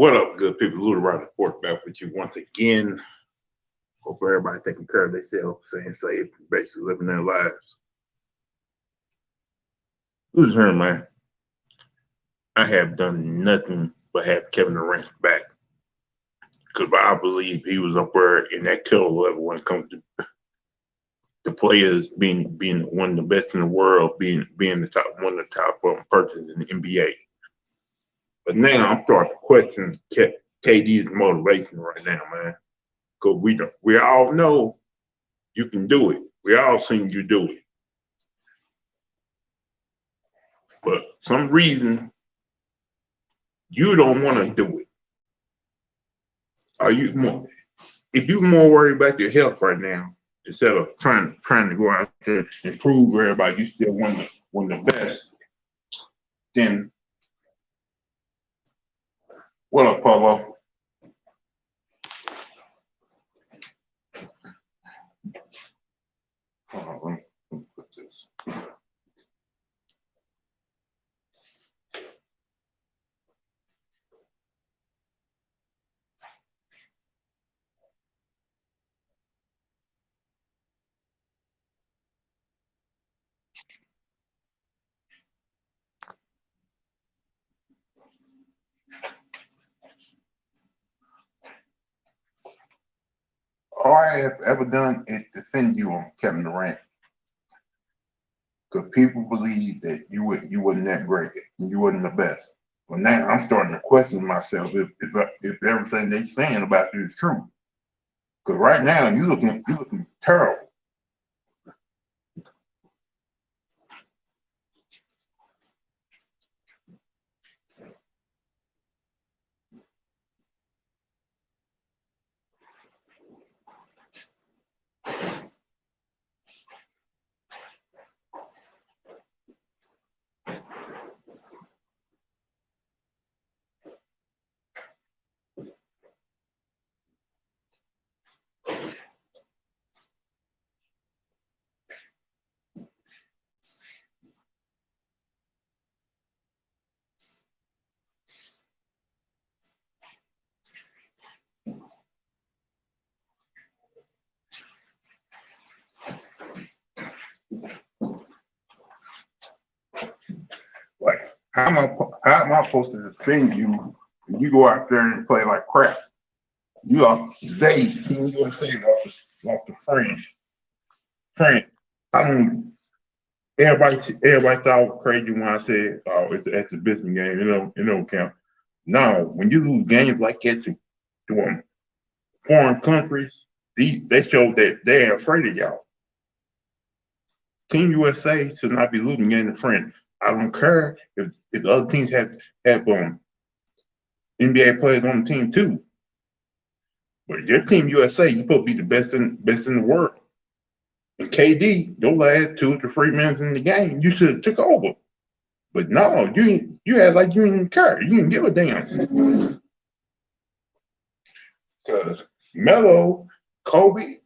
What up, good people? Louthewritersports back with you once again. Hope everybody taking care of themselves, staying safe, basically living their lives. Who's here, man? I have done nothing but have Kevin Durant back. Because I believe he was up there in that killer level when it comes to the players being one of the best in the world, being the top one of the top persons in the NBA. But now I'm starting to question KD's motivation right now, man. Because we all know you can do it. We all seen you do it. But some reason you don't want to do it. Are you more? If you're more worried about your health right now, instead of trying to go out there and prove everybody you still one of the best, then what up, Paulo? Hold on, let me put this. All I have ever done is defend you on Kevin Durant. Because people believe that you wasn't that great, you wasn't the best. Well, now I'm starting to question myself if everything they saying about you is true. Because right now you looking terrible. Like, how am I supposed to defend you when you go out there and play like crap? You are Team USA off the fringe. I don't. Everybody thought I was crazy when I said, "Oh, it's an exhibition game." It don't count. No, when you lose games like that to foreign countries, they show that they're afraid of y'all. Team USA should not be losing games to friends. I don't care if the other teams have NBA players on the team too. But your Team USA, you supposed to be the best in the world. And KD, your last 2 to 3 minutes in the game, you should have took over. But no, you had like you didn't care. You didn't give a damn. Because Melo, Kobe,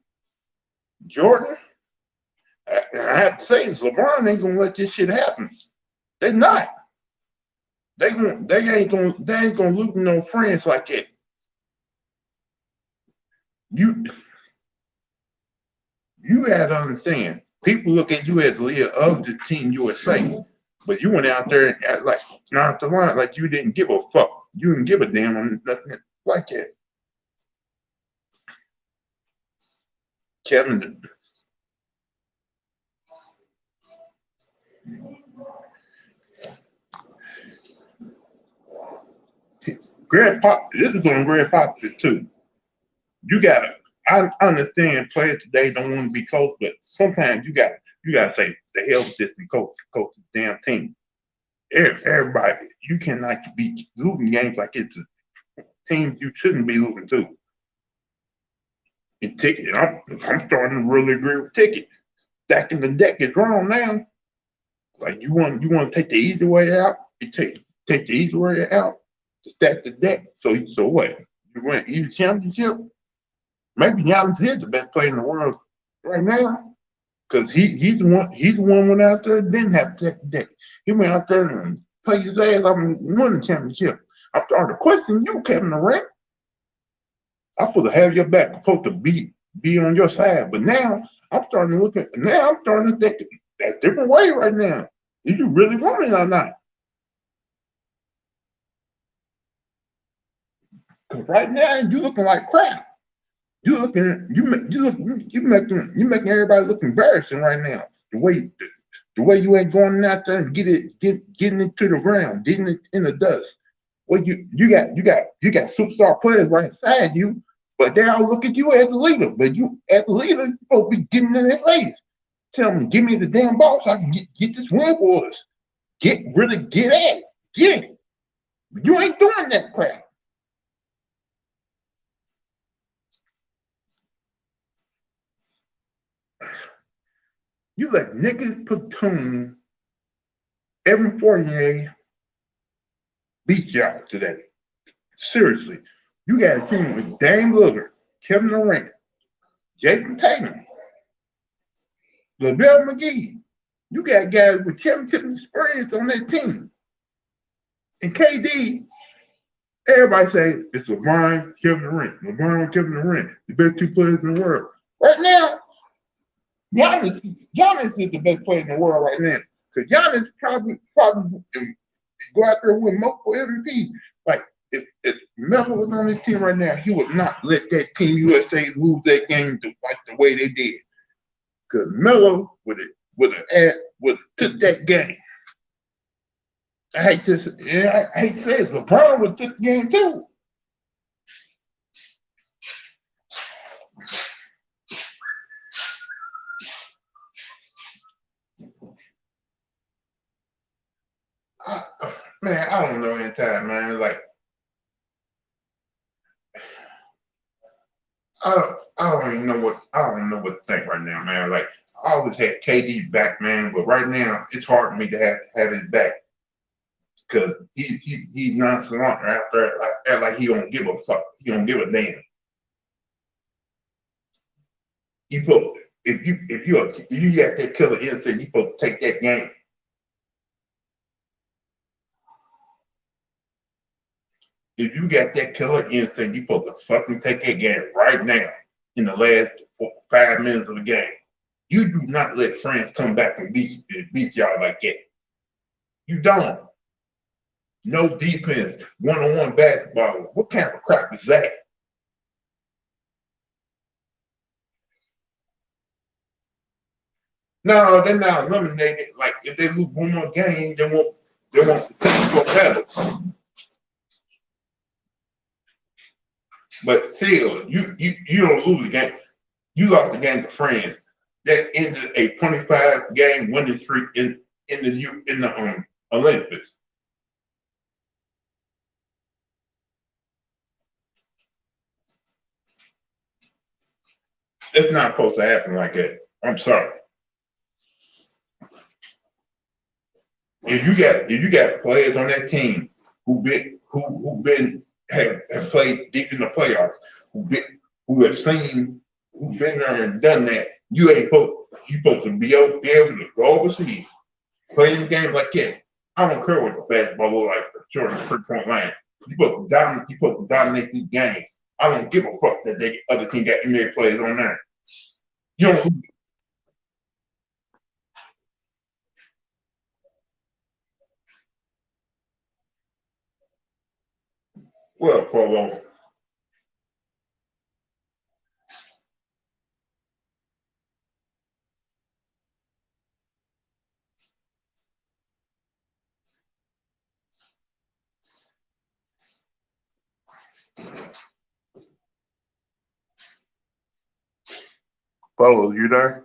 Jordan, I have to say, LeBron ain't gonna let this shit happen. They not. They ain't gonna lose no friends like that. You had to understand. People look at you as the leader of the Team USA, but you went out there and act like nonchalant, like you didn't give a fuck. You didn't give a damn on nothing like that. Kevin. Greg Pop, this is on Greg Pop too. You gotta. I understand players today don't want to be coached, but sometimes you gotta say the hell with this and coach the damn team. Everybody, you cannot be losing games like it's teams you shouldn't be losing to. And Ticket, I'm starting to really agree with Ticket. Stacking the deck is wrong now. Like you want to take the easy way out. You take the easy way out to stack the deck. So what? You want easy championship? Maybe Giannis is the best player in the world right now, because he's the one went out there and didn't have to take the deck. He went out there and played his ass off and won the championship. I'm starting to question you, Kevin Durant. I'm supposed to have your back. I'm supposed to be on your side. But now I'm starting to look at. Now I'm starting to think that different way right now. Do you really want it or not? Because right now you looking like crap. You making everybody look embarrassing right now. The way you ain't going out there and getting into the ground, getting it in the dust. Well, you got superstar players right inside you, but they all look at you as the leader. But you as the leader, you supposed to be getting in their face. Tell them, give me the damn ball so I can get this win for us. Get at it. Get it. You ain't doing that crap. You let Nicholas Platoon, Evan Fournier beat y'all today. Seriously. You got a team with Dame Lillard, Kevin Durant, Jason Tatum, LaVelle McGee. You got guys with championship experience on that team. And KD, everybody say it's LeBron, Kevin Durant. LeBron, Kevin Durant, the best two players in the world. Right now, Giannis is the best player in the world right now. Because Giannis probably go out there and win multiple MVPs. Like, if Melo was on this team right now, he would not let that Team USA lose that game like the way they did. Because Melo would have took that game. I hate to say it, LeBron would have took the game too. Man, I don't know any time, man. Like, I don't even know what to think right now, man. Like, I always had KD back, man, but right now it's hard for me to have his back because he's nonchalant out there, like he don't give a fuck. He don't give a damn. If you got that killer instinct, you supposed to take that game. If you got that killer instinct, you supposed to fucking take that game right now in the last 5 minutes of the game. You do not let France come back and beat y'all like that. You don't. No defense, one-on-one basketball. What kind of crap is that? No, they're not eliminated. Like, if they lose one more game, they won't go better. But still, you don't lose the game. You lost the game to France. That ended a 25-game winning streak in the Olympics. It's not supposed to happen like that. I'm sorry. If you got players on that team who have played deep in the playoffs, who've been there and done that, you supposed to be able to go overseas, play in the game like that. I don't care what the basketball look like for short of 3-point line. You supposed to dominate these games. I don't give a fuck that the other team got NBA players on there. You don't lose. Well, Polo. Polo, you there?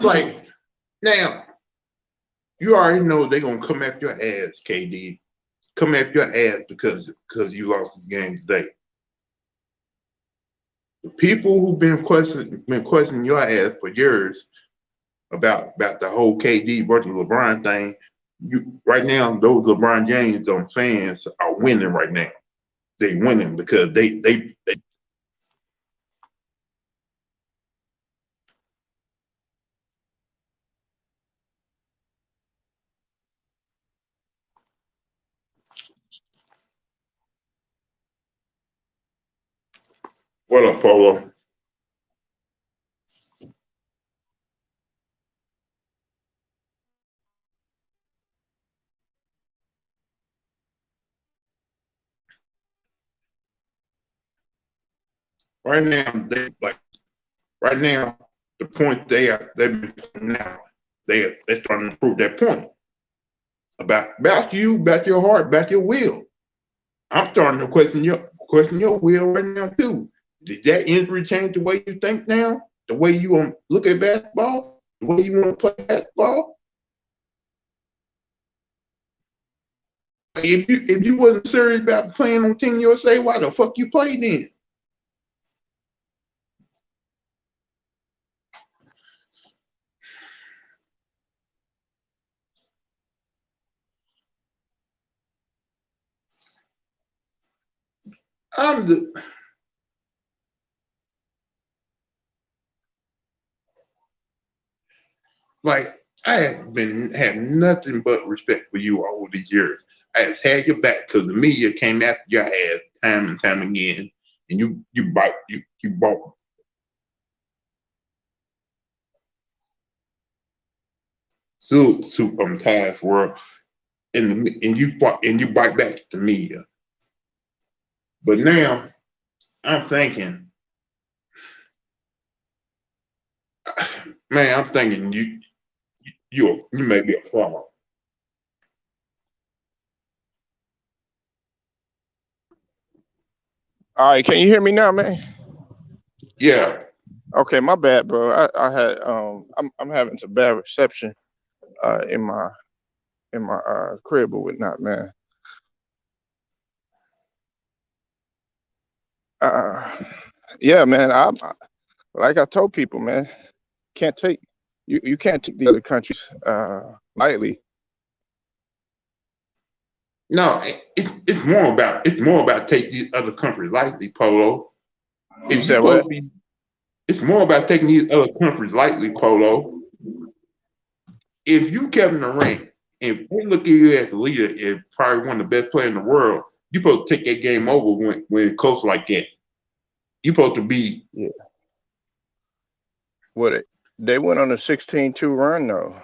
Like, now, you already know they're gonna come after your ass, KD. Come after your ass because you lost this game today. The people who've been questioning your ass for years about the whole KD versus LeBron thing, You right now, those LeBron James fans are winning right now. They winning because they what up, Polo? Right now, they like right now the point they've been now they're starting to prove that point about you, about your heart, about your will. I'm starting to question your will right now too. Did that injury change the way you think now? The way you want to look at basketball? The way you want to play basketball? If you wasn't serious about playing on Team USA, why the fuck you played then? I'm the like I have nothing but respect for you all these years. I have had your back because the media came after your ass time and time again, and you bought suit ties for and you bite back to the media. But now I'm thinking, man, I'm thinking you may be a fraud. All right, can you hear me now, man? Yeah. Okay, my bad, bro. I had I'm having some bad reception in my crib or whatnot, man. Uh, yeah, man. Like I told people, man, can't take you can't take the other countries lightly. No, it's more about taking these other countries lightly, Polo. You If you said what? supposed to be, it's more about taking these other countries lightly, Polo. If you Kevin Durant, if they look at you as a leader, as probably one of the best players in the world, you supposed to take that game over when it's close like that. You supposed to be. Yeah. What it? They went on a 16-2 run though.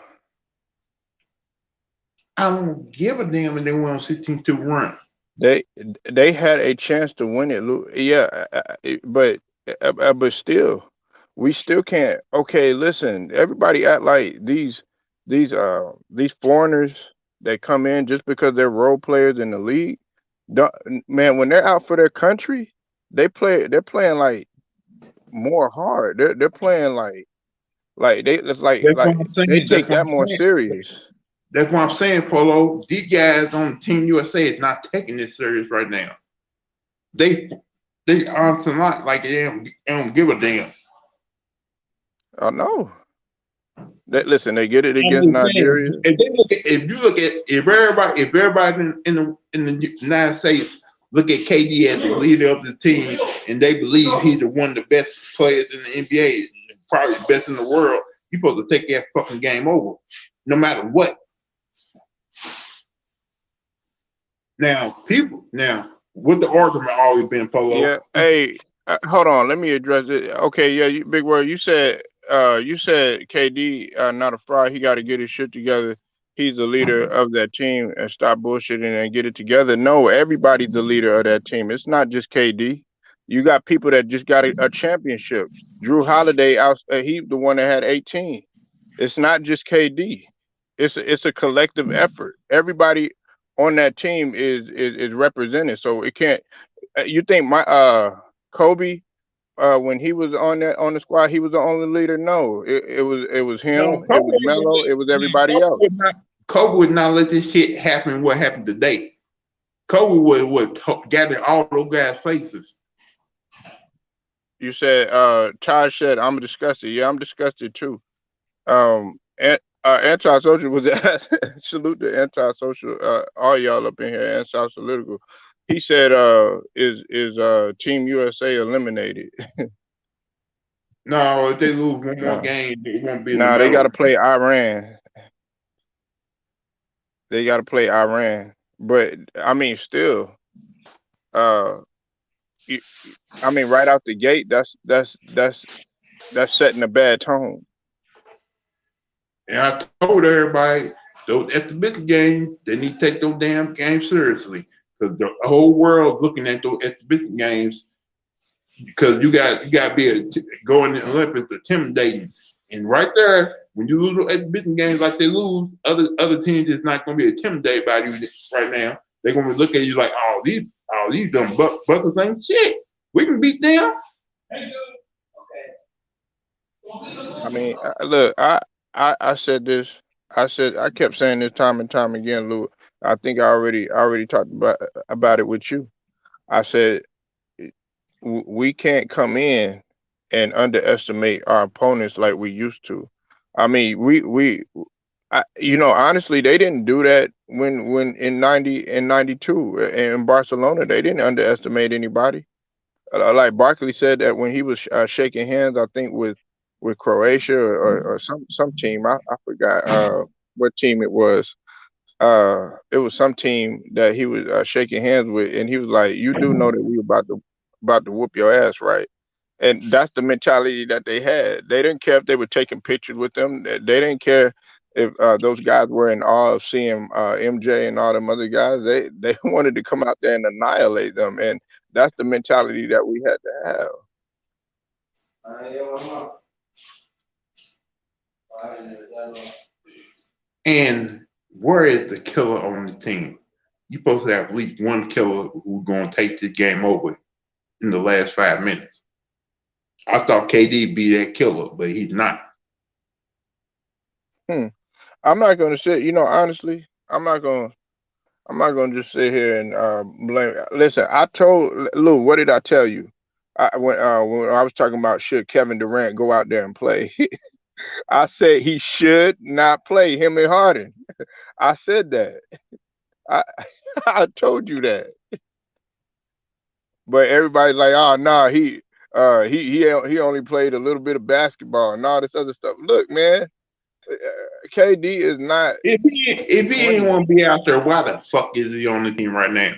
I don't give a damn if they went on 16-2 run. They they had a chance to win it. Yeah, but still, we still can't. Okay, listen, everybody act like these foreigners that come in just because they're role players in the league. Don't, man, when they're out for their country, they're playing like more hard. They're playing like they it's That's what like I'm they saying. That's take what that I'm more saying. serious. That's what I'm saying, Polo. These guys on Team USA is not taking this serious right now. They honestly not like they don't give a damn. I know. Listen, they get it I'm against just saying, Nigeria. if everybody in the United States look at KD as the leader of the team and they believe he's one of the best players in the NBA, probably the best in the world, you're supposed to take that fucking game over, no matter what. Now, what the argument always been, Yeah. Polo? Hey, hold on. Let me address it. Okay. Yeah. Big word. You said KD not a fraud. He got to get his shit together. He's the leader of that team and stop bullshitting and get it together. No, everybody's the leader of that team. It's not just KD. You got people that just got a championship. Drew Holiday out. He the one that had 18. It's not just KD. It's a collective effort. Everybody on that team is represented. So it can't. You think my Kobe when he was on the squad he was the only leader? No, it was No, him. It was Melo. It was everybody else. Kobe would not let this shit happen. What happened today? Kobe would gather all those guys' faces. You said Taj said I'm disgusted. Yeah, I'm disgusted too. And Antisocial was salute the antisocial. All y'all up in here, anti-political. He said, is Team USA eliminated? No, if they lose one more No, game, they won't be in the nah, they got medal. to play Iran. They got to play Iran. But I mean, still, uh, you, I mean, right out the gate, that's setting a bad tone. And I told everybody, those exhibition games, they need to take those damn games seriously. Because the whole world looking at those exhibition games, because you got to going to the Olympics intimidating. And right there, when you lose those exhibition games like they lose, other teams is not going to be intimidated by you right now. They're going to look at you like, these dumb buckers ain't shit. We can beat them. I mean, look, I said this. I kept saying this time and time again, Lou. I think I already talked about it with you. I said we can't come in and underestimate our opponents like we used to. I mean, honestly, they didn't do that when in 90 and 92 in Barcelona. They didn't underestimate anybody. Like Barkley said that when he was shaking hands, I think with Croatia or some team. I forgot what team it was. It was some team that he was shaking hands with, and he was like, "You do know that we about to whoop your ass, right?" And that's the mentality that they had. They didn't care if they were taking pictures with them. They didn't care if those guys were in awe of seeing MJ and all them other guys. They wanted to come out there and annihilate them, and that's the mentality that we had to have. And where is the killer on the team? You're supposed to have at least one killer who's going to take this game over in the last 5 minutes. I thought KD be that killer, but he's not. I'm not going to say, honestly, I'm not gonna just sit here and blame. Listen, I told Lou, what did I tell you? When I was talking about should Kevin Durant go out there and play, I said he should not play him and Harden. I said that. I I told you that. But everybody's like, oh no, he only played a little bit of basketball and all this other stuff. Look, man, KD is not If he ain't 20. want to be out there, why the fuck is he on the team right now?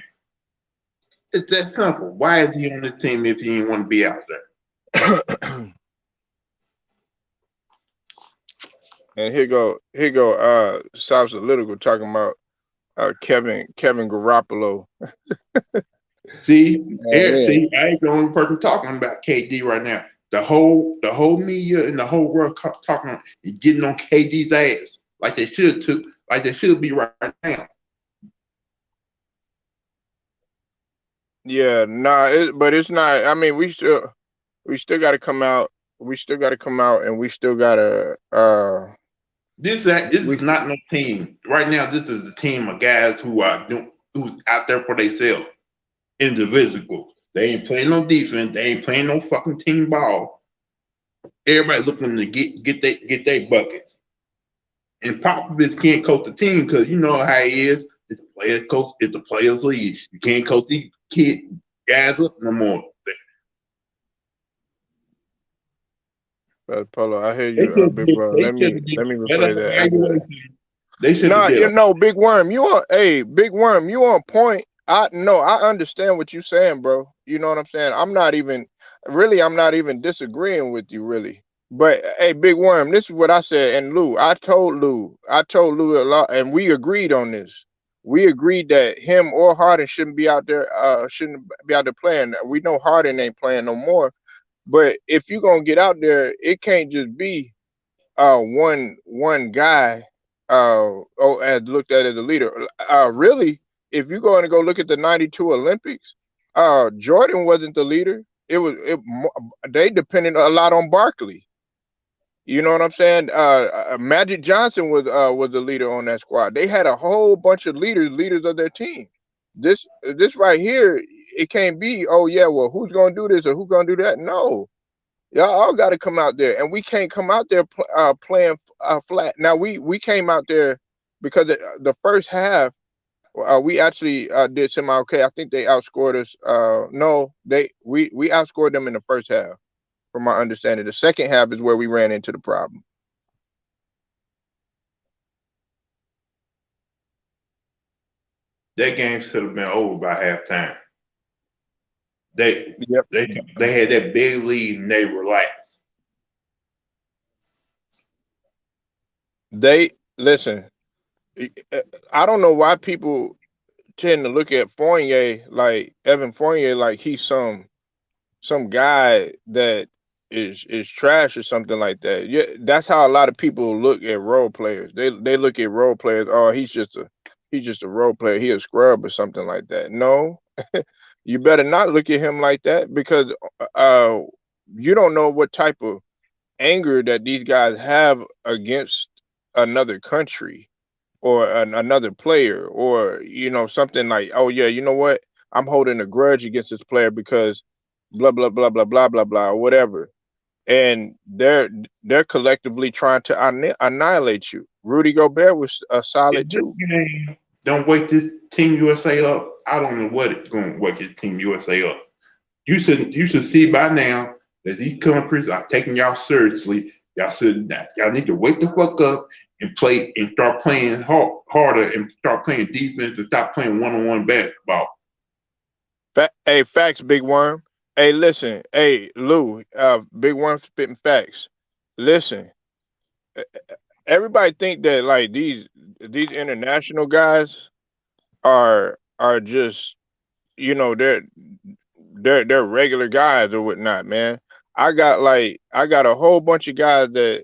It's that simple. Why is he on this team if he ain't want to be out there? And South Political talking about Kevin Garoppolo. See, Yeah. I ain't the only person talking about KD right now. The whole media and the whole world talking and getting on KD's ass like they should be right now. Yeah, nah, but it's not. I mean, we still got to come out. We still got to come out, and we still got to. This We is not no team right now. This is a team of guys who's out there for themselves, individuals. They ain't playing no defense. They ain't playing no fucking team ball. Everybody looking to get their buckets. And Popovich can't coach the team because you know how he is. It's a players coach. It's a players league. You can't coach these guys up no more. Polo, I hear They you, should Big Bro. they Let should me have let me did better replay that after. evaluation. They should have Nah, did. Big Worm, Big Worm, you on point. I understand what you're saying, bro. You know what I'm saying? I'm not even disagreeing with you, really. But hey, Big Worm, this is what I said. And Lou, I told Lou a lot, and we agreed on this. We agreed that him or Harden shouldn't be out there playing. We know Harden ain't playing no more. But if you're gonna get out there, it can't just be one guy as looked at as a leader. Really, if you're going to go look at the 92 Olympics, Jordan wasn't the leader. They depended a lot on Barkley. You know what I'm saying? Magic Johnson was the leader on that squad. They had a whole bunch of leaders of their team. This right here, it can't be, oh yeah, well, who's gonna do this or who's gonna do that? No, y'all all got to come out there, and we can't come out there playing flat. Now we came out there because the first half we actually did semi okay. I think they outscored us. No, we outscored them in the first half, from my understanding. The second half is where we ran into the problem. That game should have been over by halftime. They Yep. they had that big lead and they relaxed. They listen. I don't know why people tend to look at Fournier, like Evan Fournier, like he's some guy that is trash or something like that. Yeah, that's how a lot of people look at role players. They look at role players. Oh, he's just a role player. He a scrub or something like that. No, you better not look at him like that, because uh, you don't know what type of anger that these guys have against another country, or another player, or something like, oh yeah, you know what, I'm holding a grudge against this player because blah blah blah blah blah blah blah, or whatever. And they're collectively trying to annihilate you. Rudy Gobert was a If solid this too. game don't wake this Team USA up, I don't know what it's going to wake this Team USA up. You should see by now that these countries are taking y'all seriously. Y'all need to wake the fuck up and play and start playing harder and start playing defense and stop playing one-on-one basketball. Hey, facts, Big Worm. Hey, listen. Hey, Lou. Big Worm spitting facts. Listen. e- Everybody think that like these international guys are just, they're regular guys or whatnot, man. I got a whole bunch of guys that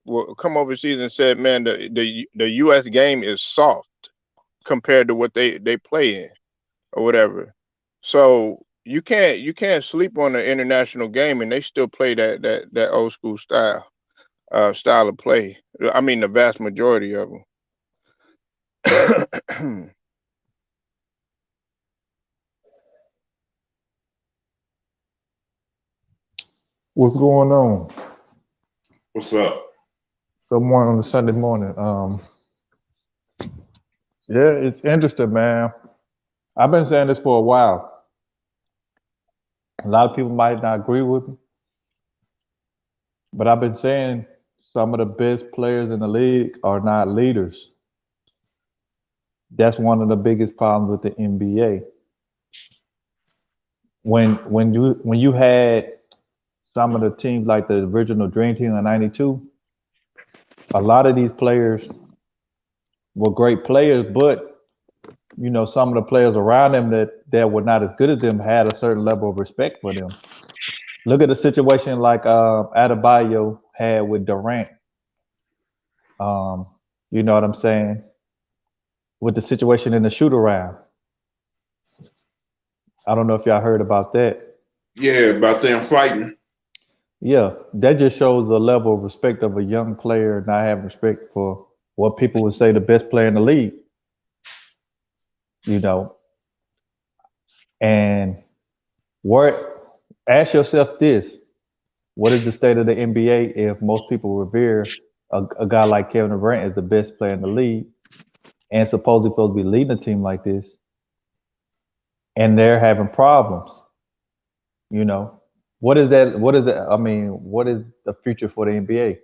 will come overseas and said, man, the U.S. game is soft compared to what they play in, or whatever. So you can't sleep on the international game, and they still play that old school style of play. I mean, the vast majority of them. What's going on? What's up? Someone on a Sunday morning. Yeah, it's interesting, man. I've been saying this for a while. A lot of people might not agree with me, but I've been saying some of the best players in the league are not leaders. That's one of the biggest problems with the NBA. When you had some of the teams like the original Dream Team in '92, a lot of these players were great players, but some of the players around them that were not as good as them had a certain level of respect for them. Look at the situation like Adebayo had with Durant. Um, you know what I'm saying? With the situation in the shoot around. I don't know if y'all heard about that. Yeah, about them fighting. Yeah, that just shows a level of respect of a young player not having respect for what people would say the best player in the league. You know, and where ask yourself this: what is the state of the NBA if most people revere a guy like Kevin Durant as the best player in the league and supposed to be leading a team like this, and they're having problems? You know, what is that? What is that? I mean, what is the future for the NBA?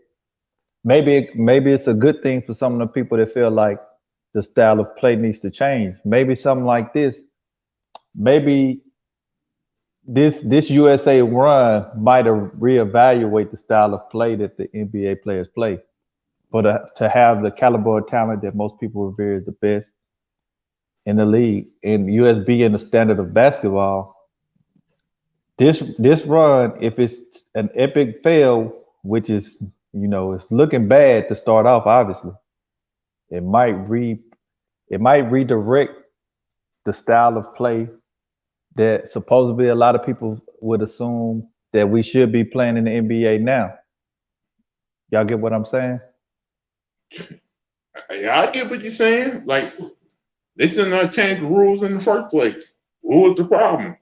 Maybe it's a good thing for some of the people that feel like the style of play needs to change. Maybe something like this. Maybe this USA run might reevaluate the style of play that the NBA players play. But to have the caliber of talent that most people revere as the best in the league, and US being the standard of basketball, this run, if it's an epic fail, which is it's looking bad to start off, obviously, it might re it might redirect the style of play that supposedly a lot of people would assume that we should be playing in the NBA now. Y'all get what I'm saying? Yeah, I get what you're saying. Like, they should not change the rules in the first place. What was the problem?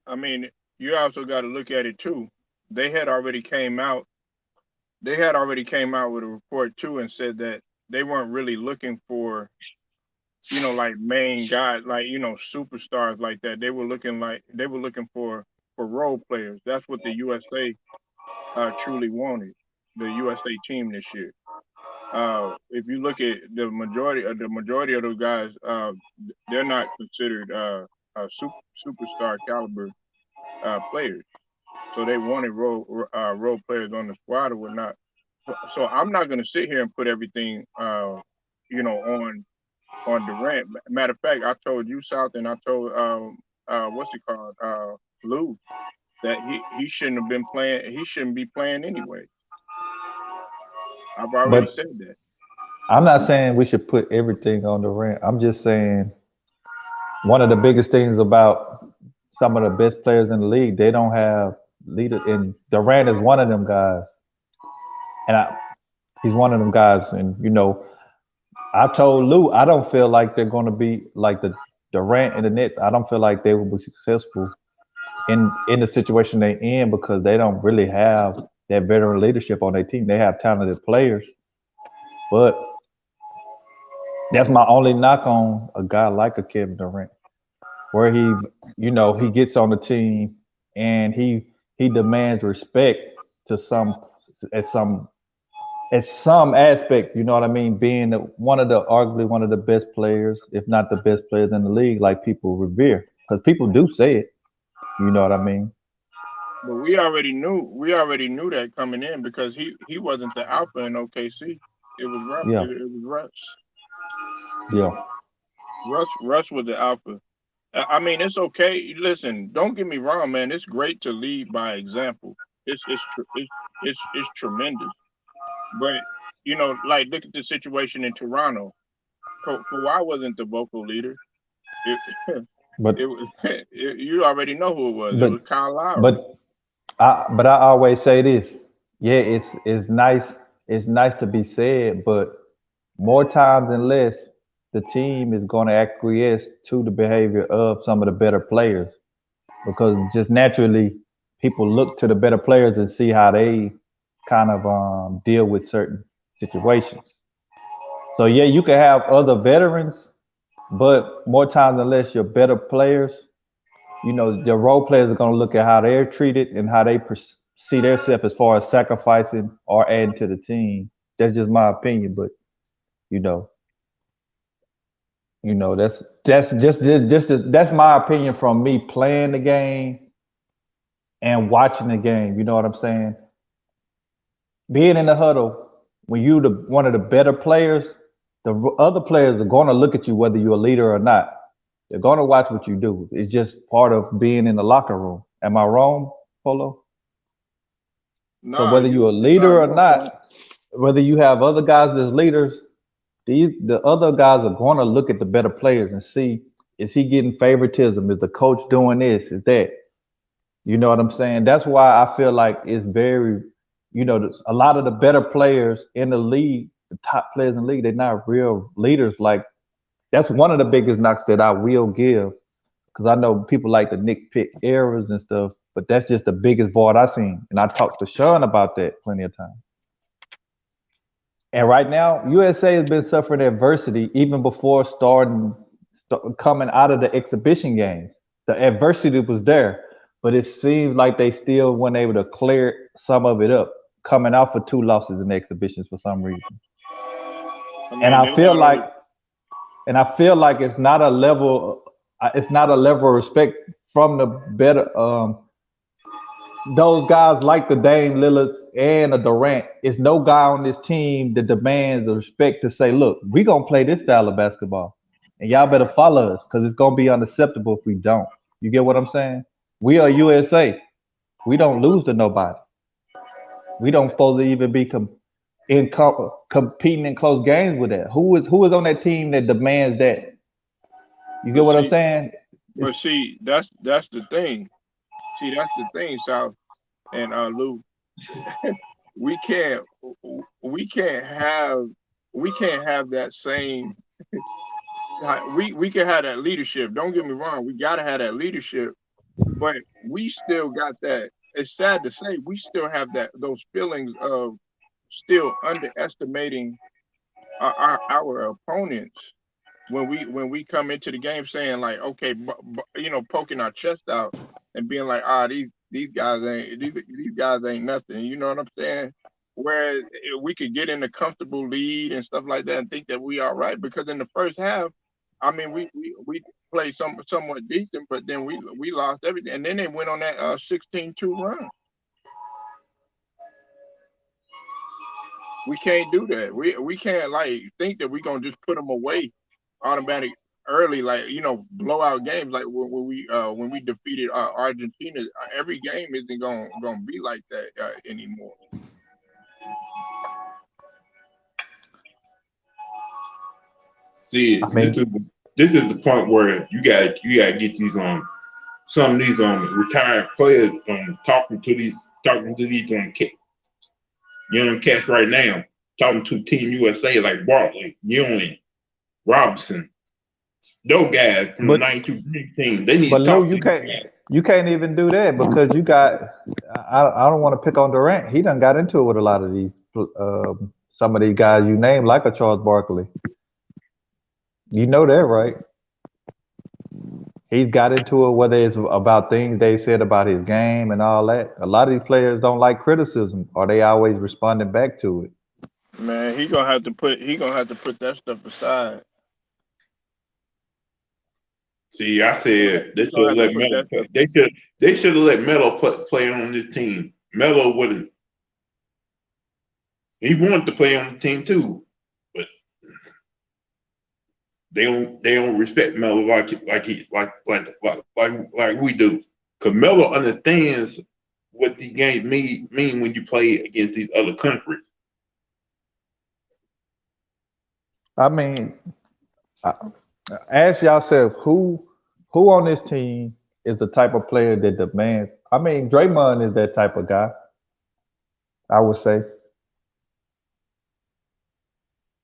I mean, you also got to look at it too. They had already came out they had already came out with a report too and said that they weren't really looking for, like main guys, like superstars like that. They were looking for role players. That's what the USA truly wanted. The USA team this year. If you look at the majority of those guys, they're not considered superstar caliber players. So they wanted role players on the squad or whatnot. So I'm not going to sit here and put everything on Durant. Matter of fact, I told you South, and I told what's it called Lou, that he shouldn't have been playing. He shouldn't be playing anyway. I've already But said that. I'm not saying we should put everything on Durant. I'm just saying one of the biggest things about some of the best players in the league, they don't have leader. And Durant is one of them guys, and he's one of them guys. And I told Lou, I don't feel like they're going to be like the Durant and the Nets. I don't feel like they will be successful in the situation they're in because they don't really have that veteran leadership on their team. They have talented players, but that's my only knock on a guy like a Kevin Durant, where he gets on the team and he demands respect to at some at some aspect. You know what I mean? Being arguably one of the best players, if not the best players in the league, like people revere, because people do say it. You know what I mean? But we already knew that coming in because he wasn't the alpha in OKC. It was Russ. Yeah, It was Russ. yeah. Russ was the alpha. I mean, it's okay. Listen, don't get me wrong, man. It's great to lead by example. It's tremendous. But like look at the situation in Toronto. Kawhi wasn't the vocal leader. It But it was you already know who it was. It but was Kyle Lowry. but I always say this. Yeah, it's nice. It's nice to be said, but more times than less, the team is going to acquiesce to the behavior of some of the better players because just naturally people look to the better players and see how they kind of deal with certain situations. So yeah, you can have other veterans, but more times than less, your better players, your role players are going to look at how they're treated and how they see themselves as far as sacrificing or adding to the team. That's just my opinion, but you know, that's my opinion from me playing the game and watching the game. You know what I'm saying? Being in the huddle when you one of the better players, the other players are going to look at you whether you're a leader or not. They're going to watch what you do. It's just part of being in the locker room. Am I wrong, Polo? So Nah, whether you're a leader or you on point. not, whether you have other guys as leaders, the other guys are going to look at the better players and see, is he getting favoritism? Is the coach doing this? Is that? You know what I'm saying? That's why I feel like it's very, a lot of the better players in the league, the top players in the league, they're not real leaders. Like that's one of the biggest knocks that I will give, because I know people like to nitpick errors and stuff, but that's just the biggest void I seen. And I talked to Sean about that plenty of times. And right now, USA has been suffering adversity even before coming out of the exhibition games. The adversity was there, but it seems like they still weren't able to clear some of it up, coming out for two losses in the exhibitions for some reason. I And mean, I they feel not like, only it's not a level of respect from the better those guys like the Dame Lillards and the Durant. It's no guy on this team that demands the respect to say, look, we're gonna play this style of basketball. And y'all better follow us because it's gonna be unacceptable if we don't. You get what I'm saying? We are USA. We don't lose to nobody. We don't supposed to even be competing in close games with that. Who is on that team that demands that? You get but what I'm see saying? but see that's the thing. See, that's the thing, South and Lou. We can't we can't have we can't have that same we can have that leadership. Don't get me wrong, we gotta have that leadership, but we still got that. It's sad to say we still have those feelings of still underestimating our opponents when we come into the game saying like, okay, poking our chest out and being like, these guys ain't nothing. You know what I'm saying? Whereas we could get in a comfortable lead and stuff like that and think that we are right because in the first half, I mean, we played somewhat decent, but then we lost everything, and then they went on that 16-2 run. We can't do that. We can't like think that we're gonna just put them away automatic early, like blowout games like when we defeated Argentina. Every game isn't gonna be like that anymore. See, I mean, this is the point where you got to get these some of these retired players talking to these young cats right now, talking to Team USA like Bartley, Ewing, Robinson, those guys from the but 92 team. They need but to Lou, talk to these guys. you can't even do that because you got. I don't want to pick on Durant. He done got into it with a lot of these some of these guys you name, like a Charles Barkley. You know that, right? He's got into it whether it's about things they said about his game and all that. A lot of these players don't like criticism, or they always responding back to it. Man, he gonna have to put that stuff aside. See, I said they He should gonna have have to let put Melo that play. stuff. They should have let Melo play on this team. Melo would have. He wanted to play on the team too, but they don't respect Melo like we do. Cause Melo understands what these games mean when you play against these other countries. I mean, ask yourself who on this team is the type of player that demands. I mean, Draymond is that type of guy. I would say,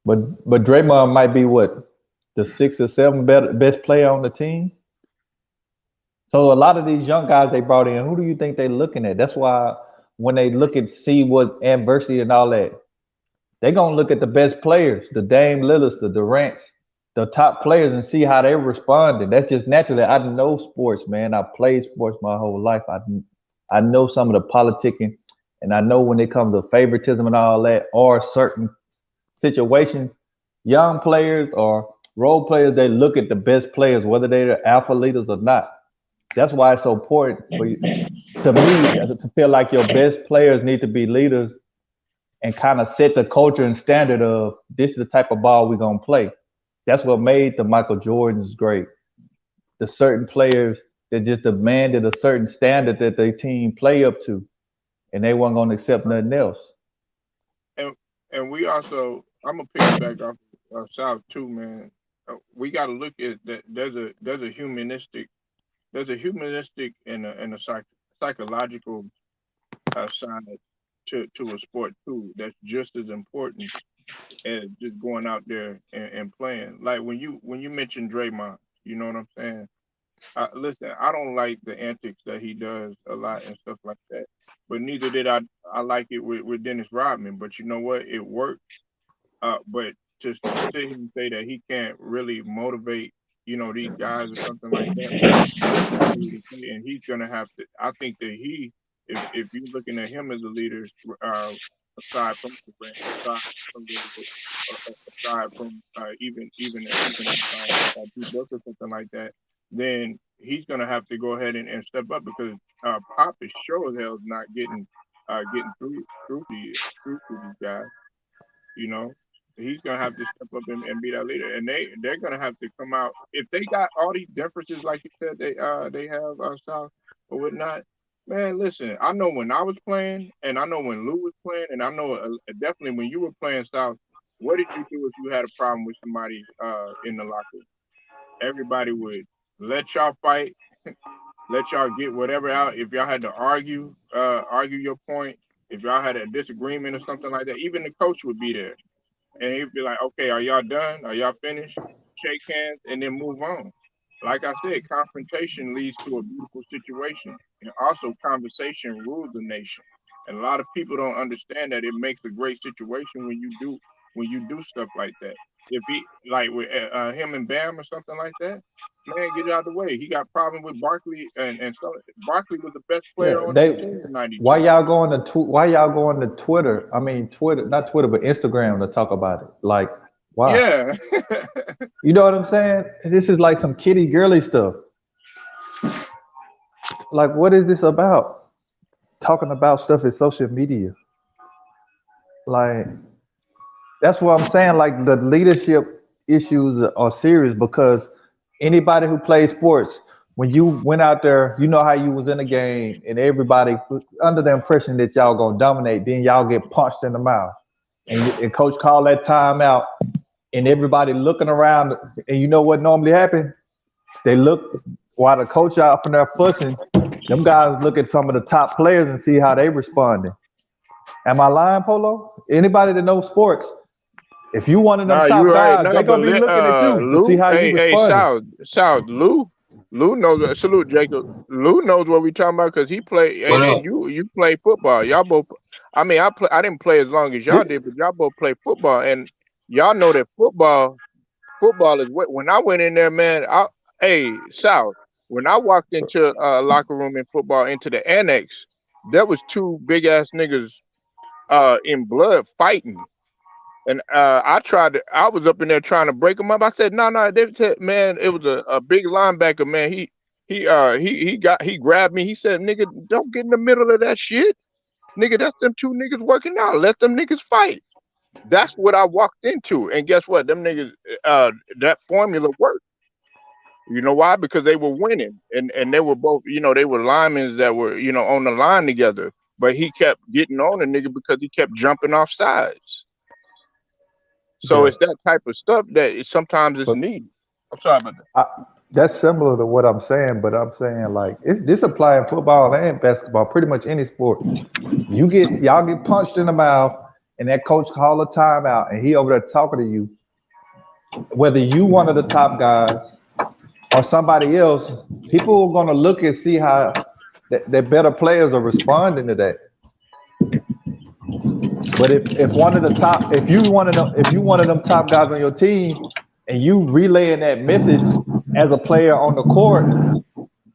but Draymond might be what the sixth or seventh best player on the team. So a lot of these young guys they brought in, who do you think they're looking at? That's why when they look at see what adversity and all that, they're gonna look at the best players, the Dame Lillards, the Durants, the top players, and see how they responded. That's just naturally. I know sports, man. I played sports my whole life. I know some of the politicking, and I know when it comes to favoritism and all that, or certain situations, young players or role players, they look at the best players, whether they're alpha leaders or not. That's why it's so important for you, to me, to feel like your best players need to be leaders and kind of set the culture and standard of this is the type of ball we're gonna play. That's what made the Michael Jordans great. The certain players that just demanded a certain standard that their team play up to, and they weren't gonna accept nothing else. And we also, I'm gonna piggyback off South too, man. We got to look at that. There's a humanistic and a psychological side to a sport too. That's just as important as just going out there and playing. Like when you mentioned Draymond, you know what I'm saying? Listen, I don't like the antics that he does a lot and stuff like that. But neither did I. I like it with Dennis Rodman. But you know what? It worked. But to sit here and say that he can't really motivate, these guys or something like that, that's not really the thing. And he's gonna have to. I think that if you're looking at him as a leader, uh, aside from Durant, from the, aside from D Book or something like that, then he's gonna have to go ahead and step up because Pop is sure as hell is not getting through to these guys. You know, he's gonna have to step up and be that leader, and they're gonna have to come out if they got all these differences like you said they have South or whatnot. Man, listen, I know when I was playing, and I know when Lou was playing, and I know definitely when you were playing South. What did you do if you had a problem with somebody in the locker room? Everybody would let y'all fight, let y'all get whatever out. If y'all had to argue your point, if y'all had a disagreement or something like that, even the coach would be there and he'd be like, "Okay, are y'all done? Are y'all finished?" Shake hands and then move on. Like I said, confrontation leads to a beautiful situation, and also conversation rules the nation. And a lot of people don't understand that it makes a great situation when you do stuff like that. If he like with him and Bam or something like that, man, get out of the way. He got problem with Barkley and so Barkley was the best player Yeah, on that they. team in Why '92. y'all going to why y'all going to Twitter? I mean, Twitter, not Twitter, but Instagram to talk about it. Like, why? Yeah, You know what I'm saying? This is like some kitty girly stuff. Like, what is this about? Talking about stuff in social media. Like, that's what I'm saying. Like, the leadership issues are serious because anybody who plays sports, when you went out there, you know how you was in a game and everybody was under the impression that y'all gonna dominate, then y'all get punched in the mouth. And coach called that timeout and everybody looking around and you know what normally happens? They look while the coach out from there fussing, them guys look at some of the top players and see how they responding. Am I lying, Polo? Anybody that knows sports, if you one of them nah, you top right. guys, Nah, they but gonna be looking at you to see Lou, how you hey, responding. South, Lou knows. Salute, Jacob. Lou knows what we talking about because he play What and up? you play football. Y'all both. I mean, I didn't play as long as y'all This did, but y'all both play football, and y'all know that football is what. When I went in there, man, hey South. When I walked into a locker room in football into the annex, there was two big ass niggas in blood fighting. And I was up in there trying to break them up. I said, no, no, they said, man, it was a big linebacker, man. He grabbed me. He said, nigga, don't get in the middle of that shit. Nigga, that's them two niggas working out. Let them niggas fight. That's what I walked into. And guess what? Them niggas, that formula worked. You know why? Because they were winning. And they were both, they were linemen that were, on the line together. But he kept getting on a nigga because he kept jumping off sides. So yeah, it's that type of stuff that sometimes it's but needed. I'm sorry about that. I, that's similar to what I'm saying. But I'm saying like it's this apply in football and basketball, pretty much any sport. Y'all get punched in the mouth, and that coach call a timeout, and he over there talking to you. Whether you one of the top guys or somebody else, people are gonna look and see how that better players are responding to that. But if one of the top, if you one of them top guys on your team, and you relaying that message as a player on the court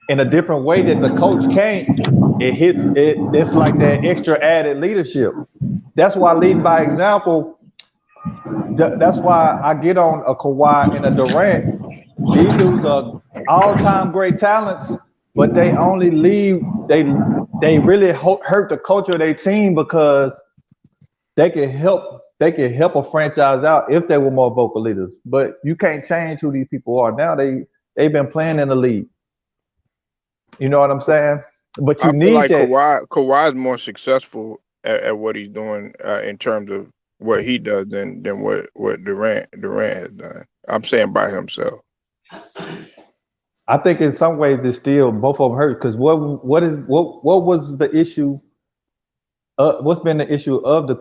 in a different way that the coach can't, it hits it. It's like that extra added leadership. That's why leading by example. That's why I get on a Kawhi and a Durant. These dudes are all-time great talents, but they only leave. They really hurt the culture of their team because they can help. They can help a franchise out if they were more vocal leaders. But you can't change who these people are now. They've been playing in the league. You know what I'm saying? But you I feel need like that. Kawhi is more successful at what he's doing in terms of what he does than what Durant has done. I'm saying by himself. I think in some ways it's still both of them hurt because what was the issue? What's been the issue of the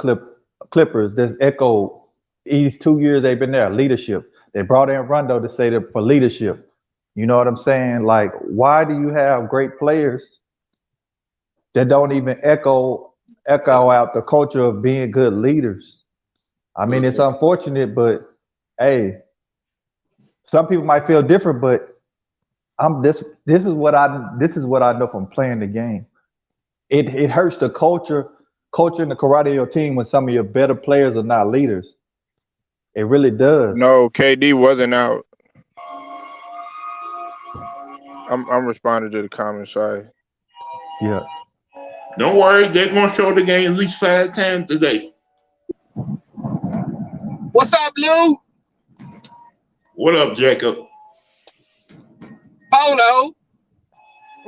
Clippers that's echoed these 2 years they've been there? Leadership. They brought in Rondo to say that for leadership. You know what I'm saying? Like, why do you have great players that don't even echo out the culture of being good leaders? I mean, it's unfortunate, but hey, some people might feel different, but I'm this is what I know from playing the game. It hurts the culture and the karate of your team when some of your better players are not leaders. It really does. No, KD wasn't out. I'm responding to the comments. Sorry. Yeah. Don't worry, they're gonna show the game at least 5 times today. What's up, Lou? What up, Jacob? Polo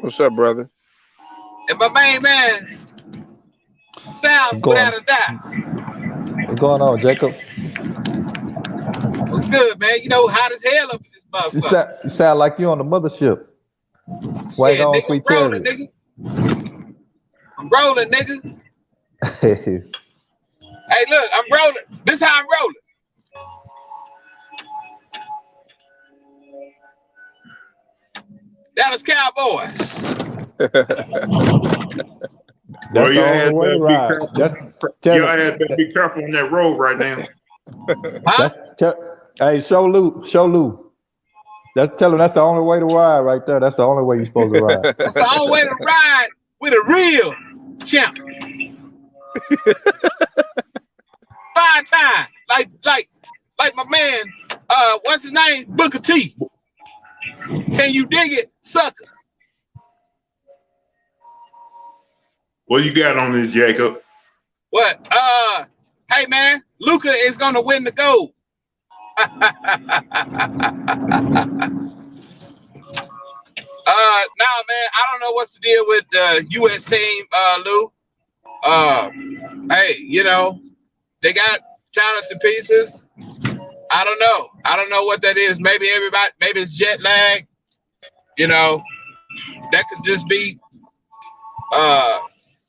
What's up, brother? and my main man, What's South, going without a doubt. what's going on, Jacob? What's good, man? You know, hot as hell up in this motherfucker. You sound like you on the mothership. Swag Shit, on nigga, I'm sweet rolling, chariot. nigga. I'm rolling, nigga. Hey, look, I'm rolling. This how I'm rolling. Dallas Cowboys. Well, That's the only way to ride. Y'all had to be careful on that road right now. Hey, show Lou. Tell him that's the only way to ride right there. That's the only way you're supposed to ride. That's the only way to ride with a real champ. 5 times, like my man, what's his name? Booker T. Can you dig it, sucker? What you got on this, Jacob? What? Hey man, Luka is gonna win the gold. Now, man, I don't know what's the deal with the U.S. team, Lou. Hey, you know, they got China to pieces. I don't know what that is. Maybe it's jet lag. You know, that could just be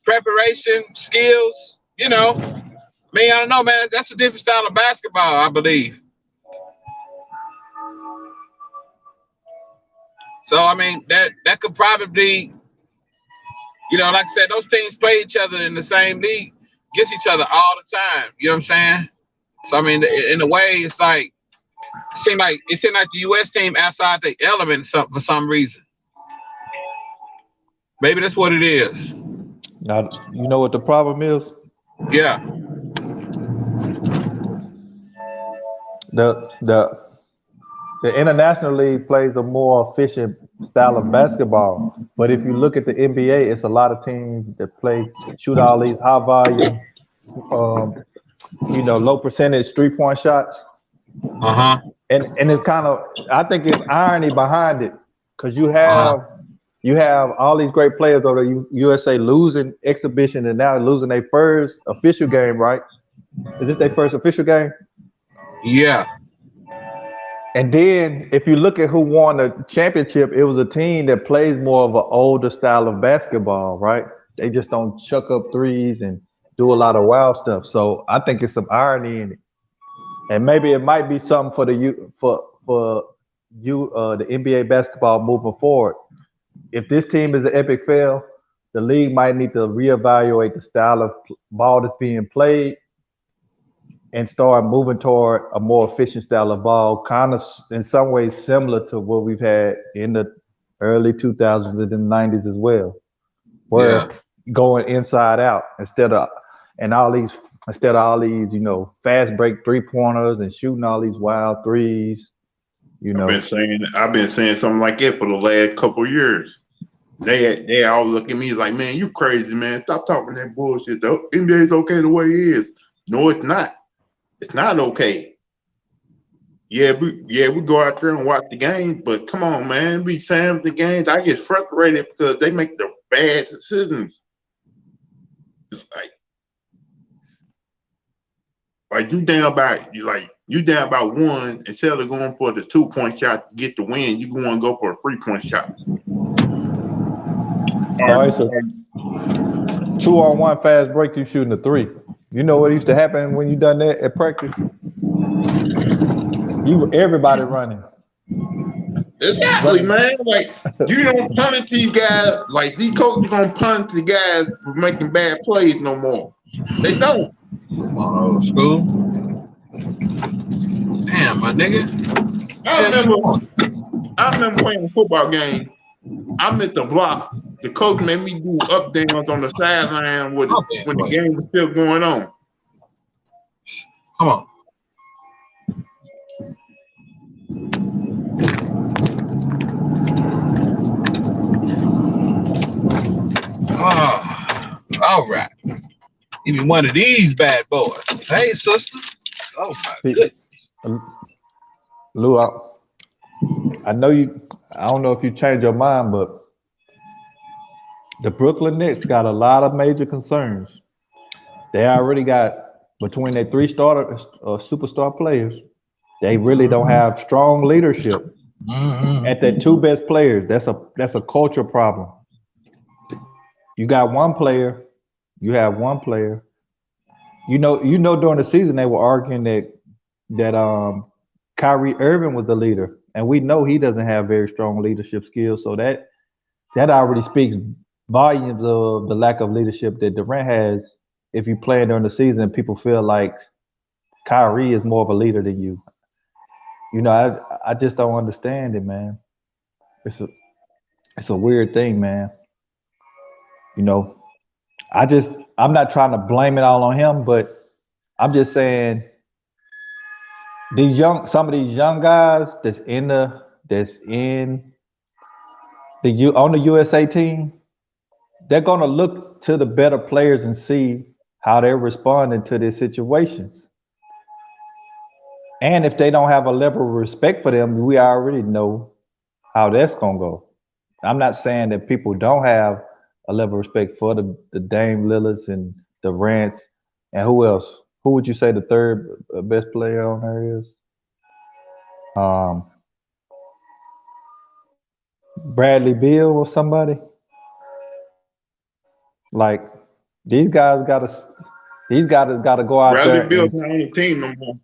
preparation, skills. You know, I mean, I don't know, man. That's a different style of basketball, I believe. So, I mean, that could probably, you know, like I said, those teams play each other in the same league, against each other all the time. You know what I'm saying? So, I mean, in a way, it's like, it seemed like the U.S. team outside the element for some reason. Maybe that's what it is. Now, you know what the problem is? Yeah. The international league plays a more efficient style of basketball. But if you look at the NBA, it's a lot of teams that shoot all these high volume, low percentage 3-point shots. And it's kind of, I think it's irony behind it, because you have all these great players over the USA losing exhibition and now losing their first official game, right? Is this their first official game? Yeah. And then if you look at who won the championship, it was a team that plays more of an older style of basketball, right? They just don't chuck up threes and do a lot of wild stuff. So I think it's some irony in it. And maybe it might be something for the NBA basketball moving forward. If this team is an epic fail, the league might need to reevaluate the style of ball that's being played and start moving toward a more efficient style of ball, kind of in some ways similar to what we've had in the early 2000s and the 90s as well, where going inside out instead of all these, fast break 3-pointers and shooting all these wild threes. I've been saying something like that for the last couple of years. They all look at me like, man, you crazy, man. Stop talking that bullshit. The NBA's okay the way it is. No, it's not. It's not okay. Yeah, we go out there and watch the games, but come on, man, we saying the games. I get frustrated because they make the bad decisions. It's like you down about one, instead of going for the 2-point shot to get the win, you want to go for a 3-point shot. All right, so 2-on-1 fast break, you shooting a 3. You know what used to happen when you done that at practice? Everybody running. Exactly, man. Like, you don't punish these guys. Like, these coaches don't punish the guys for making bad plays no more. They don't. Old school. Damn, my nigga. I remember playing a football game. I'm at the block. The coach made me do up downs on the sideline when the game was still going on. Come on. Oh, all right. Give me one of these bad boys. Hey, sister. Oh, my goodness. Lou, I know I don't know if you changed your mind, but the Brooklyn Nets got a lot of major concerns. They already got, between their 3 superstar players, they really don't have strong leadership. At their 2 best players, that's a culture problem. You got one player, you have one player. You know, during the season they were arguing that Kyrie Irving was the leader, and we know he doesn't have very strong leadership skills. So that already speaks volumes of the lack of leadership that Durant has. If you play during the season, people feel like Kyrie is more of a leader than you. You know, I just don't understand it, man. It's a it's a weird thing, man. You know, I'm not trying to blame it all on him, but I'm just saying some of these young guys that's in on the USA team, they're gonna look to the better players and see how they're responding to these situations. And if they don't have a level of respect for them, we already know how that's gonna go. I'm not saying that people don't have a level of respect for the Dame Lillards and the Rants and who else? Who would you say the third best player on there is? Bradley Beal or somebody? Like these guys gotta go out Bradley there Beal's and not on the team no more.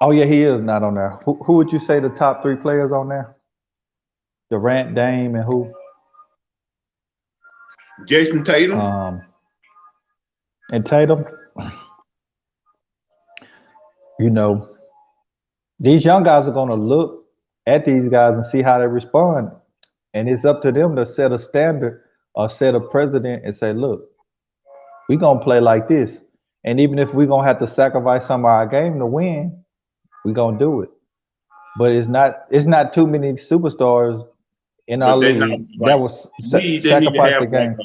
oh yeah, he is not on there. Who would you say the top three players on there? Durant, Dame, and who? Jason Tatum. And Tatum. You know, these young guys are gonna look at these guys and see how they respond. And it's up to them to set a standard or set a precedent and say, look, we're gonna play like this. And even if we're gonna have to sacrifice some of our game to win, we're gonna do it. But it's not too many superstars in our But they're not league like that will they need to sacrifice the have like game.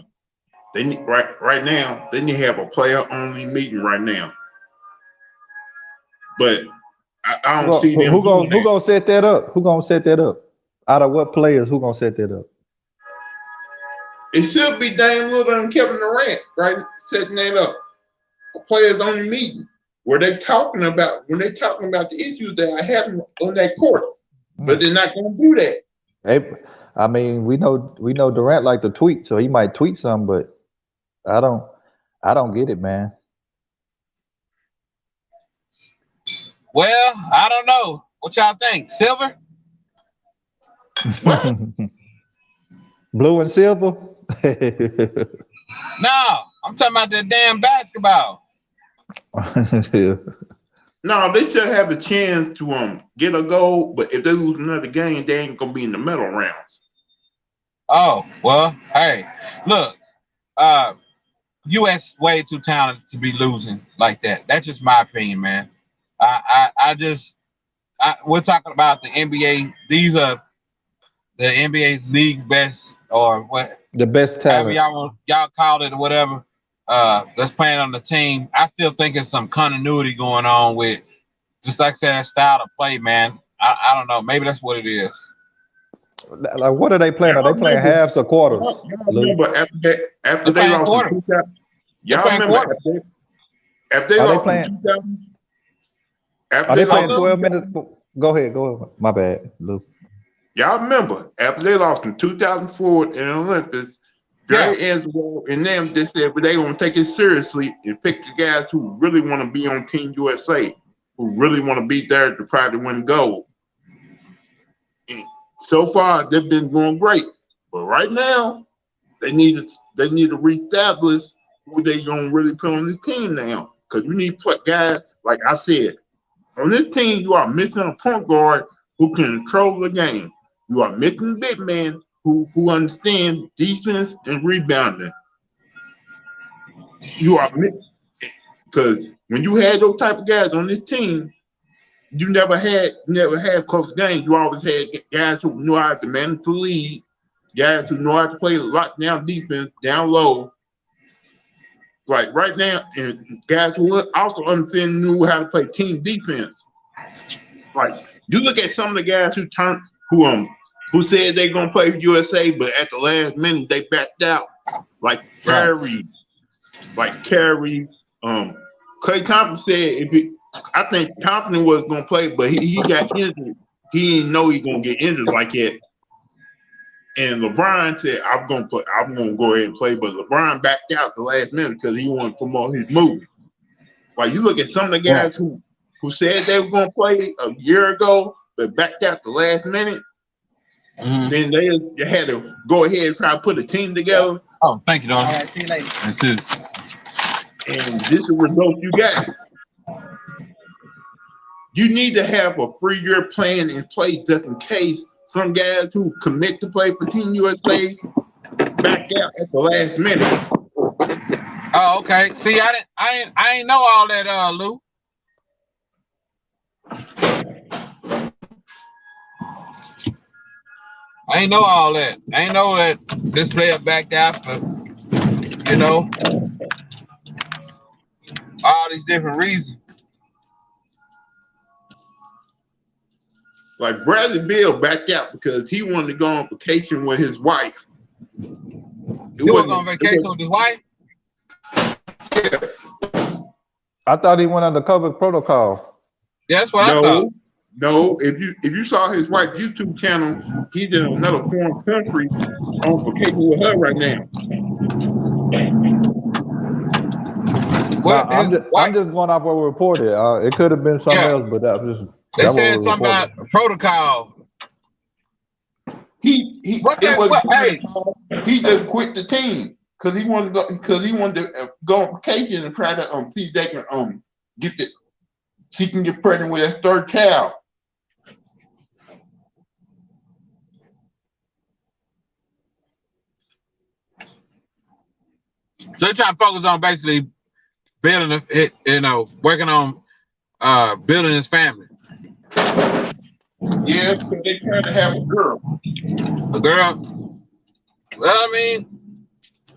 they need right now. They need to have a player only meeting right now. But I don't see them doing Who that. gonna set that up? Who gonna set that up? Out of what players? Who gonna set that up? It should be Dame Lillard and Kevin Durant, right? Setting that up. A players only meeting where they talking about the issues that are happening on that court. But they're not gonna do that. Hey, I mean, we know Durant like to tweet, so he might tweet some, but I don't get it, man. Well, I don't know. What y'all think? Silver? Blue and silver. No, I'm talking about the damn basketball. No, they still have a chance to get a goal, but if they lose another game, they ain't gonna be in the medal rounds. Oh, well, hey, look, US way too talented to be losing like that. That's just my opinion, man. We're talking about the NBA. These are the NBA league's best, or what, The best however talent. y'all call it or whatever. That's playing on the team. I still think there's some continuity going on with, just like I said, that style of play, man. I don't know. Maybe that's what it is. Like, what are they playing? Are they playing halves or quarters? Y'all remember after They're they playing lost quarters. in 2000? They're Y'all playing remember quarters. after they Are they lost playing? in 2000? After Are they they playing lost 12 in minutes? 2000? Go ahead. My bad, Lou. Y'all remember after they lost in 2004 in the Olympics, Yeah. Jerry Answell and them they said but they gonna take it seriously and pick the guys who really want to be on Team USA, who really want to be there to try to win gold. And so far they've been going great, but right now they need to reestablish who they gonna really put on this team now, because you need guys like I said on this team. You are missing a point guard who can control the game. You are missing big men who understand defense and rebounding. You are because when you had those type of guys on this team, you never had close games. You always had guys who knew how to manage the lead, guys who know how to play lockdown defense down low. Like right now, and guys who also understand knew how to play team defense. Like you look at some of the guys who said they're gonna play for USA, but at the last minute they backed out. Like Curry, Klay Thompson said I think Thompson was gonna play, but he got injured. He didn't know he gonna get injured like that. And LeBron said, I'm gonna go ahead and play, but LeBron backed out the last minute because he wanted to promote his movie. Like you look at some of the guys who said they were gonna play a year ago, but backed out the last minute. Mm-hmm. Then they had to go ahead and try to put a team together. Oh, thank you, All darling. right, see you later. That's it. And this is the result you got. You need to have a 3-year plan in place just in case some guys who commit to play for Team USA back out at the last minute. Oh, okay. See, I ain't know all that, Lou. I ain't know all that. I ain't know that this player backed out for, you know, all these different reasons. Like Bradley Beal backed out because he wanted to go on vacation with his wife. He was on vacation with his wife? I thought he went under COVID protocol. Yeah, that's what I thought. No, if you saw his wife's YouTube channel, he's in another foreign country on vacation with her right now. Well, I'm just going off what we reported. It could have been something else, but that was just they said something about protocol. He just quit the team because he wanted to go on vacation and try to see if they can she can get pregnant with his third child. So they're trying to focus on basically building working on building his family. Yeah, because they're trying to have a girl. A girl? Well, I mean,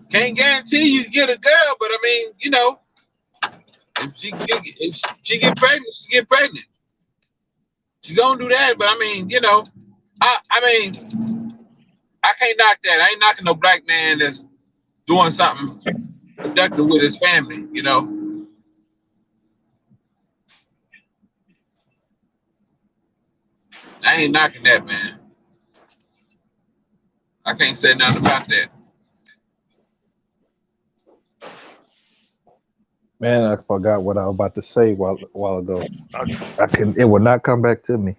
can't guarantee you get a girl, but I mean, you know, if she get pregnant, she get pregnant. She gonna do that, but I mean, you know, I can't knock that. I ain't knocking no black man that's doing something productive with his family, you know. I ain't knocking that, man. I can't say nothing about that. Man, I forgot what I was about to say while ago. It will not come back to me.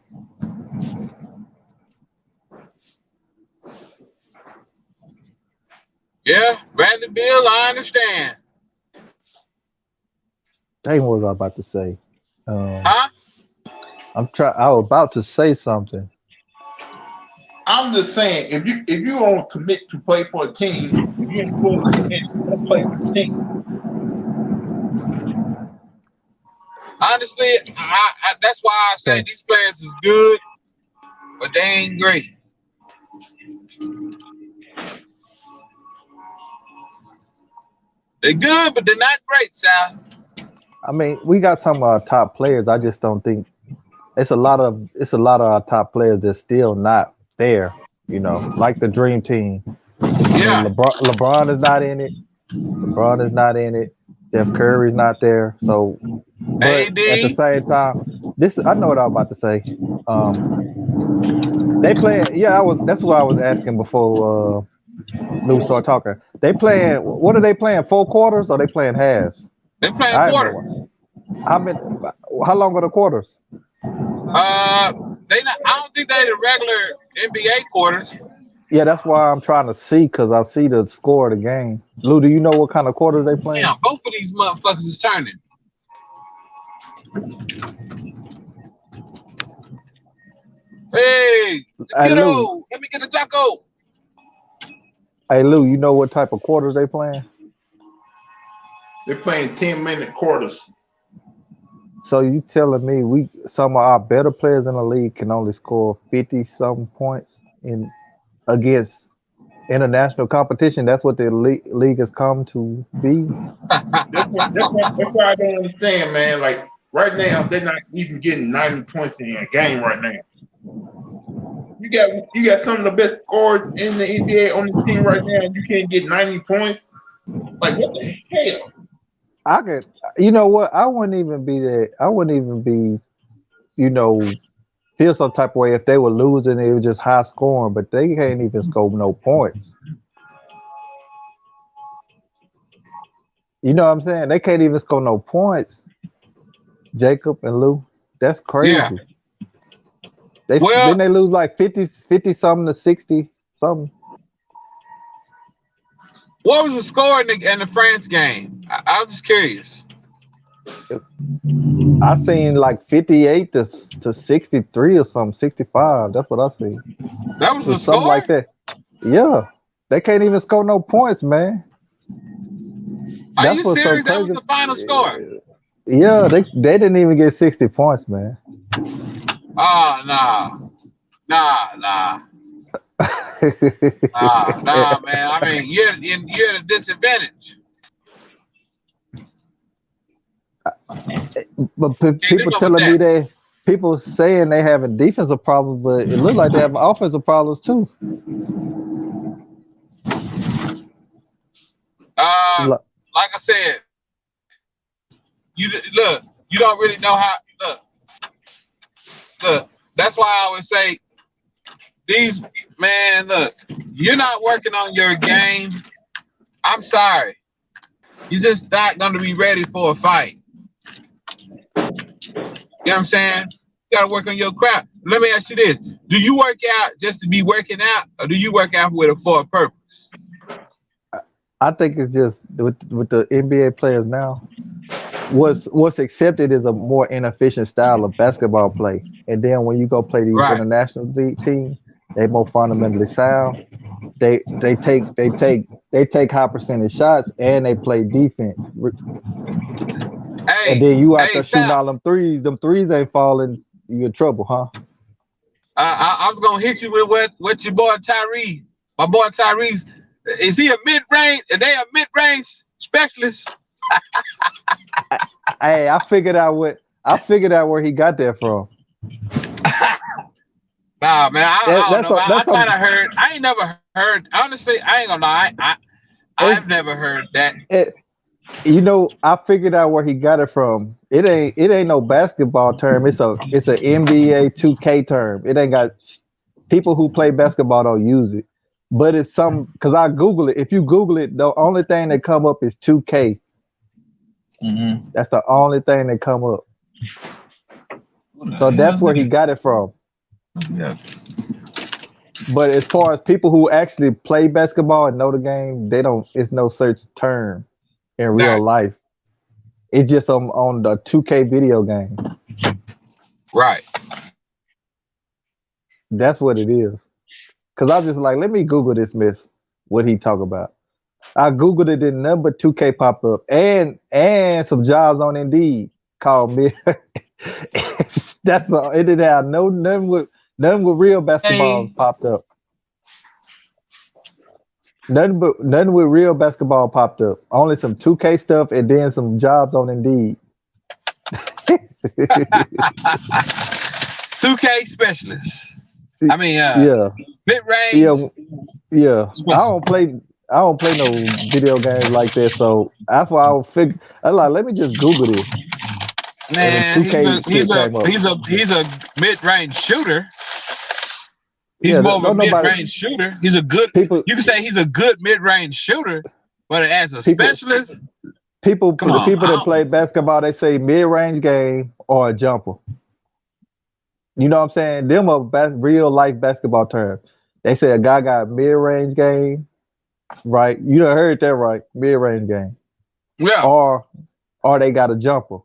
Yeah, Bradley Bill, I understand. Dang, what was I about to say? Huh? I was about to say something. I'm just saying, if you don't commit to play for a team, if you ain't fully committed to play for the team. Honestly, that's why I say these players is good, but they ain't great. They're good, but they're not great, Sal. I mean, we got some of our top players. I just don't think it's a lot of our top players that's still not there. You know, like the dream team. Yeah. I mean, LeBron is not in it. LeBron is not in it. Steph Curry's not there. So, but AD. at the same time, I know what I was about to say. They play. Yeah, that's what I was asking before Lou started talking. They playing. What are they playing? 4 quarters or they playing halves? They're playing quarters. How long are the quarters? I don't think they the regular NBA quarters. Yeah, that's why I'm trying to see because I see the score of the game. Lou, do you know what kind of quarters they playing? Yeah, both of these motherfuckers is turning. Hey, kiddo, let me get a taco. Hey, Lou, you know what type of quarters they playing? They're playing 10-minute quarters. So you telling me some of our better players in the league can only score 50-something points against international competition? That's what the league has come to be. That's why I don't understand, man. Like right now, they're not even getting 90 points in a game right now. You got some of the best scorers in the NBA on this team right now, and you can't get 90 points. Like what the hell? You know what? I wouldn't even be there. I wouldn't even be, feel some type of way if they were losing. They were just high scoring, but they can't even score no points. You know what I'm saying? They can't even score no points. Jacob and Lou, that's crazy. Yeah. Then they lose like 50 something to 60 something. What was the score in the France game? I was just curious. I seen like 58 to 63 or something, 65. That's what I seen. That was the Something score? like that. Yeah. They can't even score no points, man. Are That's you what's so serious? That was crazy. the final score? Yeah, they didn't even get 60 points, man. Oh, nah. Nah, man. I mean, you're at a disadvantage. But Can't do people nothing with telling me that. people saying they having defensive problems, but it looked like they have offensive problems too. Look, Like I said, you look. You don't really know how. Look. That's why I always say, look. You're not working on your game. I'm sorry. You're just not going to be ready for a fight. You know what I'm saying? You got to work on your craft. Let me ask you this. Do you work out just to be working out, or do you work out for a purpose? I think it's just with the NBA players now. What's accepted is a more inefficient style of basketball play, and then when you go play these Right. international league teams, they more fundamentally sound. They take high percentage shots and they play defense. And then you out there shooting Sal, all them threes. Them threes ain't falling. You in trouble, huh? I was gonna hit you with what your boy Tyrese. My boy Tyrese, is he a mid-range? Are they a mid-range specialist? Hey, I figured out where he got that from. Nah, man, I don't know. I That's thought I heard. I ain't never heard. Honestly, I ain't gonna lie. I've never heard that. I figured out where he got it from. It ain't no basketball term. It's a NBA 2K term. It ain't got people who play basketball don't use it. But it's some because I Google it. If you Google it, the only thing that come up is 2K. Mm-hmm. That's the only thing that come up. So that's where he got it from. Yeah. But as far as people who actually play basketball and know the game, it's no such term in real life. It's just on the 2K video game. Right. That's what it is. Cause I was just like, let me Google this mess. What he talk about? I Googled it, and number 2K popped up, and some jobs on Indeed called me. That's all. It didn't have nothing with real basketball popped up. Nothing with real basketball popped up. Only some 2K stuff, and then some jobs on Indeed. 2K specialist. I mean, yeah, mid range. Yeah. I don't play no video games like that, so that's why I'm like, let me just Google this. Man, he's a mid range shooter. He's more of a mid range shooter. He's a good. You can say he's a good mid range shooter, but as a specialist, the people that play basketball, they say mid range game or a jumper. You know what I'm saying? Them are real life basketball terms. They say a guy got mid range game, right? You done heard that right? Mid range game. Yeah. Or they got a jumper.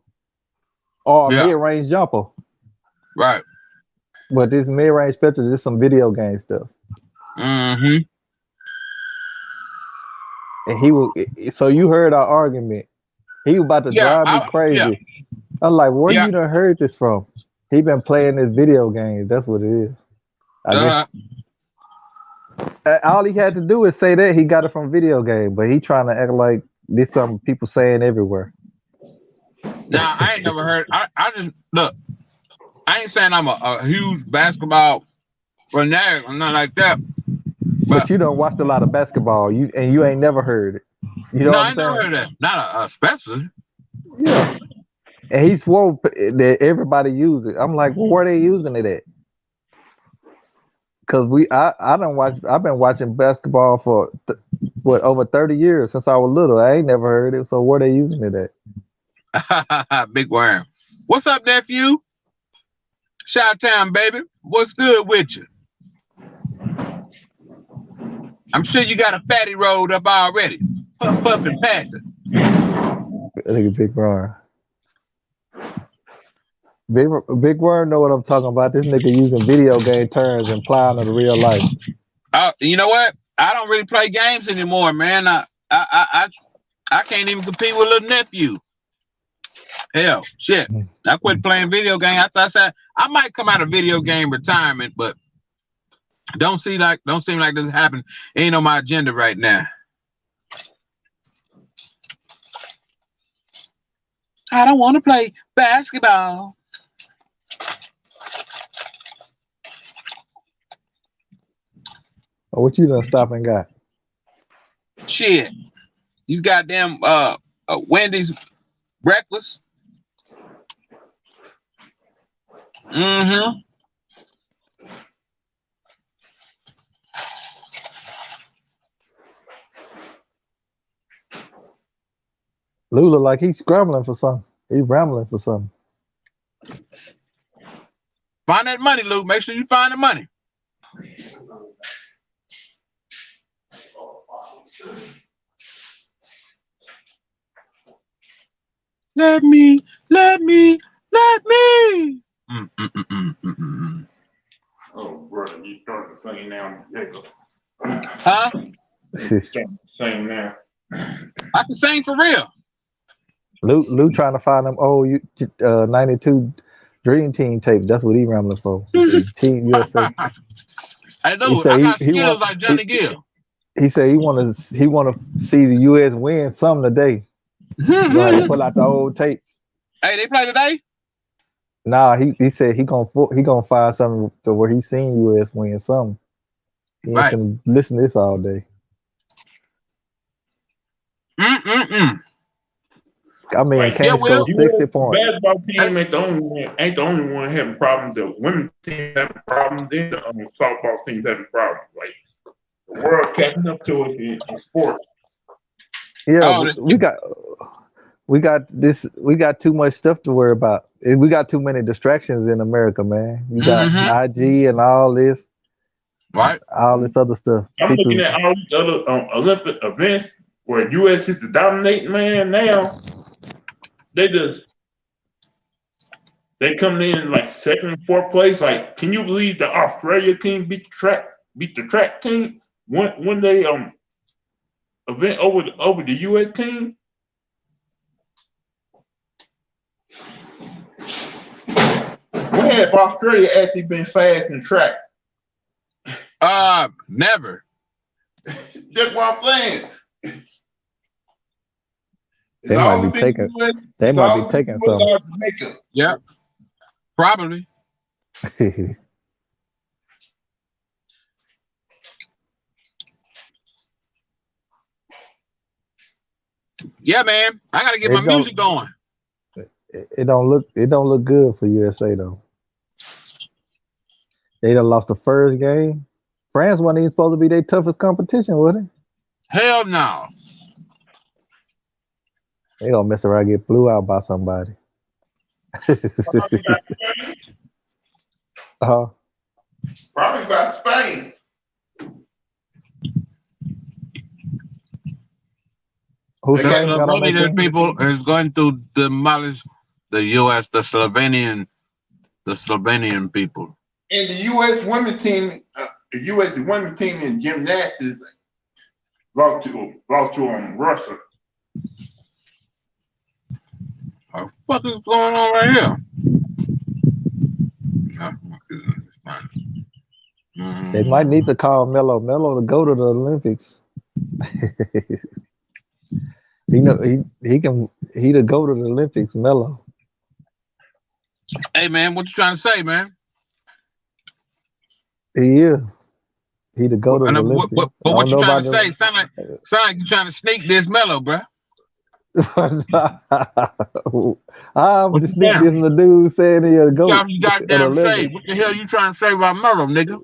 Or a mid range jumper. Right. But this mid range specialist is some video game stuff. Mm-hmm. And so you heard our argument. He was about to drive me crazy. Yeah. I'm like, where you done heard this from? He been playing this video game. That's what it is. I guess all he had to do is say that he got it from video game, but he trying to act like this something people saying everywhere. Nah, I ain't never heard. I just look. I ain't saying I'm a huge basketball fanatic or nothing like that. But you don't watch a lot of basketball. You ain't never heard it. You know what I'm saying? I never heard that. Not a specialist. Yeah. And he swore that everybody use it. I'm like, well, where they using it at? Cause I've been watching basketball for over 30 years since I was little. I ain't never heard it. So where they using it at? Big worm. What's up, nephew? Shout Town, baby. What's good with you? I'm sure you got a fatty rolled up already. puff and pass it. I think Big Worm. Big Worm know what I'm talking about. This nigga using video game terms and applying to the real life. You know what? I don't really play games anymore, man. I can't even compete with little nephew. Hell, shit. I quit playing video game. I said I might come out of video game retirement, but don't seem like this is happening. Ain't on my agenda right now. I don't want to play basketball. What you done stop and got? Shit. These goddamn Wendy's breakfast. Mm-hmm. Lou look like he's scrambling for something. He's rambling for something. Find that money, Luke. Make sure you find the money. Let me. Oh, brother, you starting to sing now, Jacob. Huh? Starting to sing now. I can sing for real. Lou trying to find them old 92 Dream Team tapes. That's what he rambling for. Team USA. I know. I got skills like Johnny Gill. He said he want to see the U.S. win some today. Go ahead and pull out the old tapes. Hey, they play today? Nah, he said he gonna find something to where he seen U.S. win something. He ain't gonna listen to this all day. I mean, Like, can't score 60 points. Basketball team ain't the only one having problems. The women's team having problems. And the softball team having problems. Like the world catching up to us in sports. Yeah, we got too much stuff to worry about. We got too many distractions in America, man. You got IG and all this, right? All this other stuff. I'm looking at all these other Olympic events where U.S. is the dominating, man. Now they come in like second and fourth place. Like, can you believe the Australia team beat the track team when they event over the U.S. team? When have Australia actually been fast in track? Never. That's what I'm saying. They might be taking some. Yeah, probably. Yeah, man. I gotta get my music going. It don't look good for USA though. They done lost the first game. France wasn't even supposed to be their toughest competition, was it? Hell no. They gonna mess around and get blew out by somebody. Probably by Spain. Who's Spain got on their people is going to demolish the U.S. The Slovenian people. And the U.S. women's team, in gymnastics lost to Russia. What the fuck is going on right here? They might need to call Melo to go to the Olympics. He to go to the Olympics, Melo. Hey man, what you trying to say, man? Yeah. He to go to the Olympics. What you trying to say? Sound like you trying to sneak this Melo, bro. I'm just thinking the dude saying he to go. You goddamn shade. What the hell you trying to say about Melo, nigga?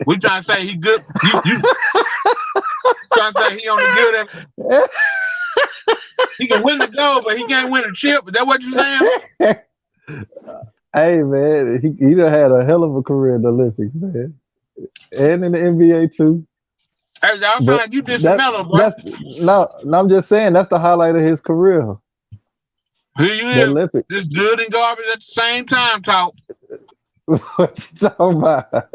We trying to say he good. You trying to say he only good at he can win the gold, but he can't win a chip. Is that what you saying? Hey man, he done had a hell of a career in the Olympics, man. and in the NBA too. I was trying But like you did some mellow, bro. that's no, I'm just saying that's the highlight of his career. Here you The is. Olympics. This good and garbage at the same time, talk. What you talking about?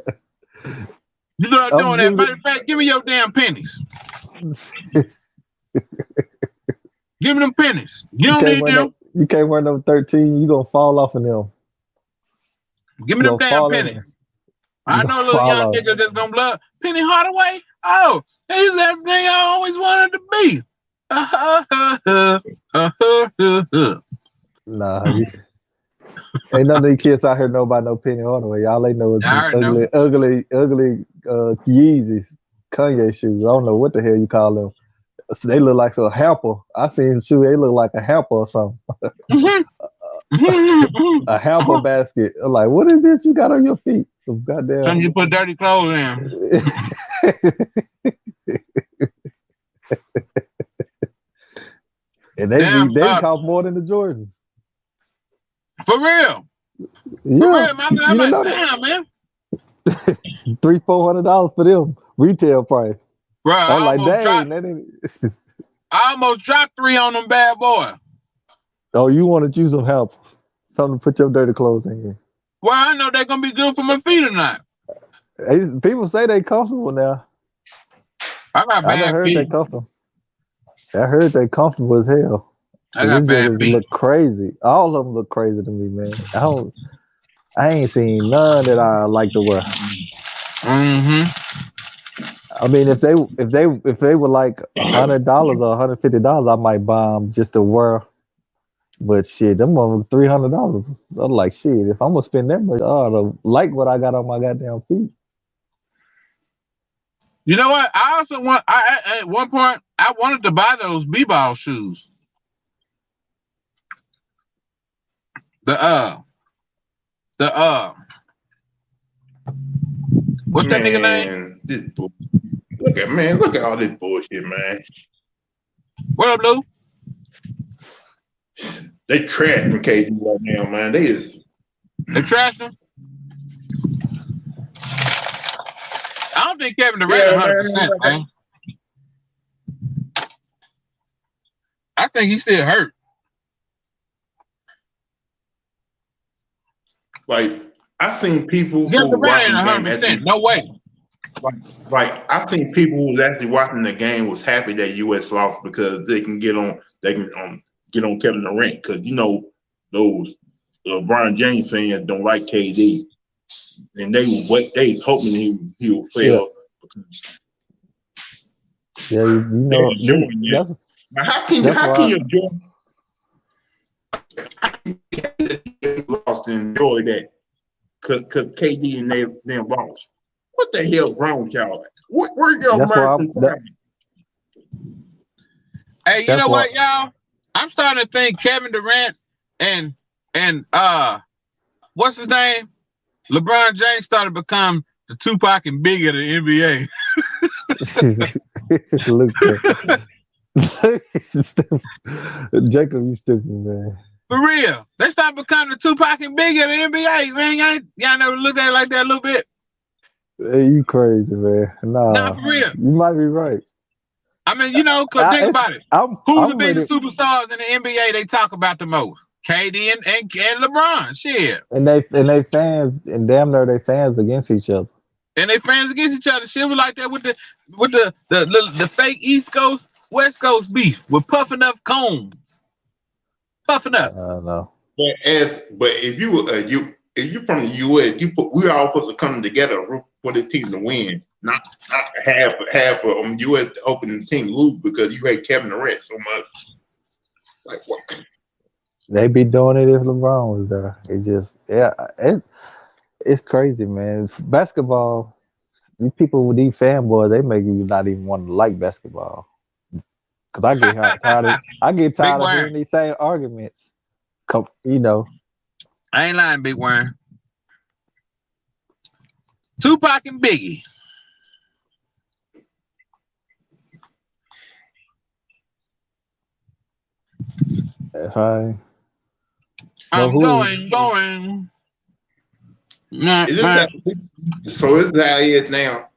You know what I'm doing that. giving Matter of fact, give me your damn pennies. Give me them pennies. You don't need them. You can't wear number 13. You gonna fall off in them. Give me You them gonna damn fall in pennies. them. I know a little Fall young off. nigga that's gonna love Penny Hardaway. Oh, he's everything I always wanted to be. Nah, ain't none of these kids out here know about no Penny Hardaway. All they know is I already know. ugly Yeezys, Kanye shoes. I don't know what the hell you call them. So they look like a hamper. I seen some shoes. They look like a hamper or something. A hamper basket. I'm like, what is it you got on your feet? Some goddamn. Something you put dirty clothes in. And they cost more than the Jordans. For real. Yeah. For real, man. I'm like, know damn, man. $300-400 for them retail price. Bro, I'm like, dang. I almost dropped 3 on them bad boy. Oh, you want to use some help? Something to put your dirty clothes in. Well, I know they're gonna be good for my feet or not. People say they comfortable now. I got bad heard feet. they comfortable. I heard they comfortable as hell. I got bad feet. Look crazy. All of them look crazy to me, man. I ain't seen none that I like to wear. I mean, if they were like $100 or $150, I might buy them just to wear. But shit, them over $300. I'm like, shit. If I'm gonna spend that much, I ought to like what I got on my goddamn feet. You know what? I also want. At one point I wanted to buy those b-ball shoes. What's that nigga name? Look at all this bullshit, man. What up, Lou? They trashing KD right now, man. They trashed him. I don't think Kevin Durant 100%, man. I think he's still hurt. Like, I seen people Kevin who Durant watching ain't the game. 100%. No way. Like I seen people who was actually watching the game was happy that US lost because they can get on Kevin Durant, because you know those LeBron James fans don't like KD, and they hoping he will fail. Yeah, you know that's how can you lost and enjoy that? Because KD and they lost. What the hell's wrong with y'all? Where's your American pride? Hey, you know what, y'all? I'm starting to think Kevin Durant and what's his name? LeBron James started to become the Tupac and Biggie of the NBA. Look, Jacob, you stupid, man. For real. They started becoming the Tupac and Biggie of the NBA, man. Y'all never looked at it like that a little bit? Hey, you crazy, man. Nah, for real. You might be right. I mean, you know, because think about it. Who's the biggest superstars in the NBA they talk about the most? KD and LeBron. Shit. And they fans, and damn near they fans against each other. And they fans against each other. Shit was like that with the fake East Coast, West Coast beef with puffing up combs. Puffing up. I don't know. But if you from the US, we all supposed to come together for this team to win, not have US opening team lose because you hate Kevin Durant so much. Like what? They be doing it if LeBron was there. It's crazy, man. It's basketball. These people with these fanboys, they make you not even want to like basketball. Cause I get tired of hearing these same arguments. You know. I ain't lying, Big Warren. Tupac and Biggie. Hi. I'm going. Nah, It is man. so this is how it is now.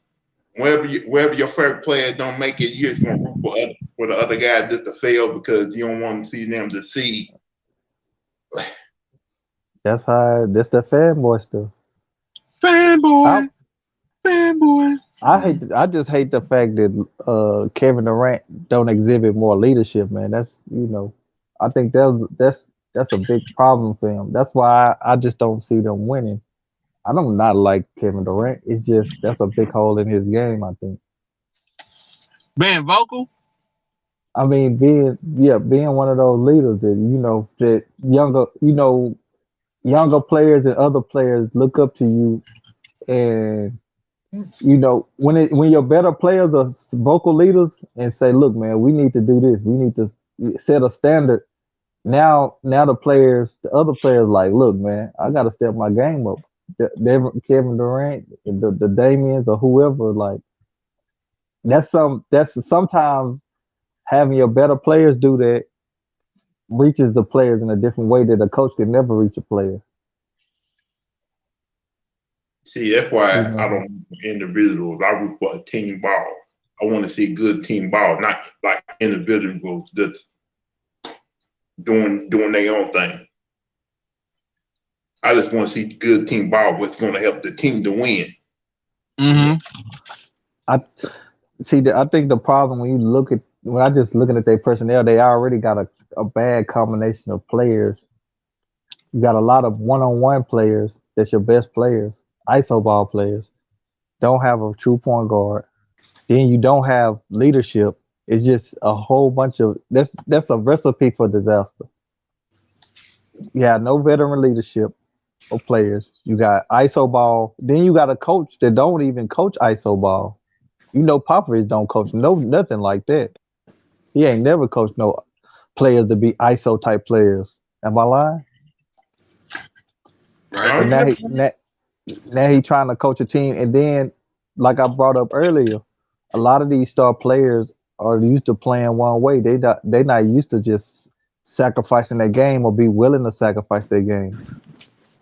Wherever your favorite player don't make it, you just want to root for the other guy just to fail because you don't want to see them succeed. That's the fanboy stuff. Fanboy. I just hate the fact that Kevin Durant don't exhibit more leadership, man. That's I think that's a big problem for him. That's why I just don't see them winning. I don't not like Kevin Durant. It's just that's a big hole in his game, I think. Being vocal. I mean, being one of those leaders that that younger players and other players look up to you, and when your better players are vocal leaders and say, "Look, man, we need to do this. We need to set a standard." Now the other players, like, "Look, man, I got to step my game up." Kevin Durant, the Damians or whoever, like that's sometimes having your better players do that reaches the players in a different way that a coach can never reach a player. See, that's why You I know, don't individuals. I root for a team ball. I want to see good team ball, not like individuals that's doing their own thing. I just want to see good team ball. What's going to help the team to win? Mm-hmm. I I think the problem when I just looking at their personnel, they already got a bad combination of players. You got a lot of one-on-one players that's your best players, ISO ball players. Don't have a true point guard. Then you don't have leadership. It's just a whole bunch of that's a recipe for disaster. You have no veteran leadership of players. You got ISO ball. Then you got a coach that don't even coach ISO ball. Popovich don't coach nothing like that. He ain't never coached no players to be ISO type players. Am I lying? Right. And now he trying to coach a team. And then, like I brought up earlier, a lot of these star players are used to playing one way. They not used to just sacrificing their game or be willing to sacrifice their game.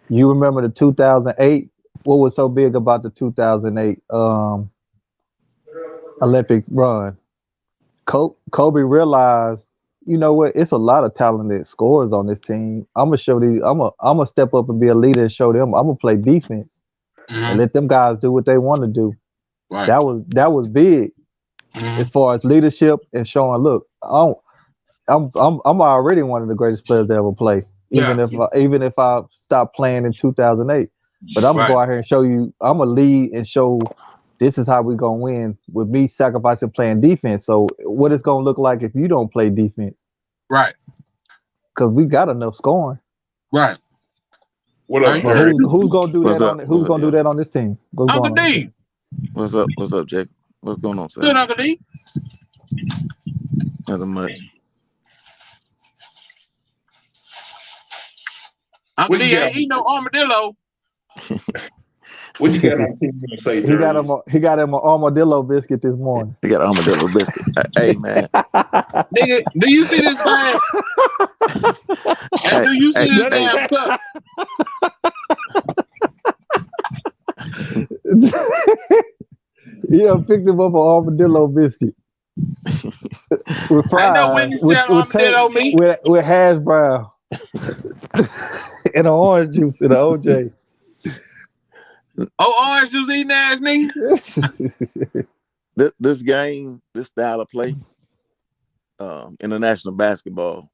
You remember the 2008? What was so big about the 2008 Olympic run? Kobe realized, you know what? It's a lot of talented scorers on this team. I'm gonna show these. I'm gonna step up and be a leader and show them. I'm gonna play defense and Mm-hmm. let them guys do what they want to do. Right. That was big Mm-hmm. as far as leadership and showing. Look, I'm already one of the greatest players to ever play. Yeah. Even if I stopped playing in 2008, but I'm gonna Right. go out here and show you. I'm gonna lead and show. This is how we gonna win with me sacrificing playing defense. So what it's gonna look like if you don't play defense? Right. Because we got enough scoring. Right. What Are up, you But Jerry? who's gonna do What's that up? on? What's Who's up, gonna do y'all? that on this team? What's Uncle going on? D? What's up? What's up, Jake? What's going on, Good, Sam? Uncle D. Nothing much. Uncle What you D got? ain't eat no armadillo. What you got on Team USA, He got Jerry? him an armadillo biscuit this morning. He got armadillo biscuit. Hey, man. Nigga, do you see this bag? And Hey, do you see hey, this hey. damn cup? Yeah, picked him up an armadillo biscuit with I know fries, when you sell armadillo meat. with hash brown and an orange juice and an OJ. Oh, orange juice eating ass nigga. This game, this style of play, international basketball,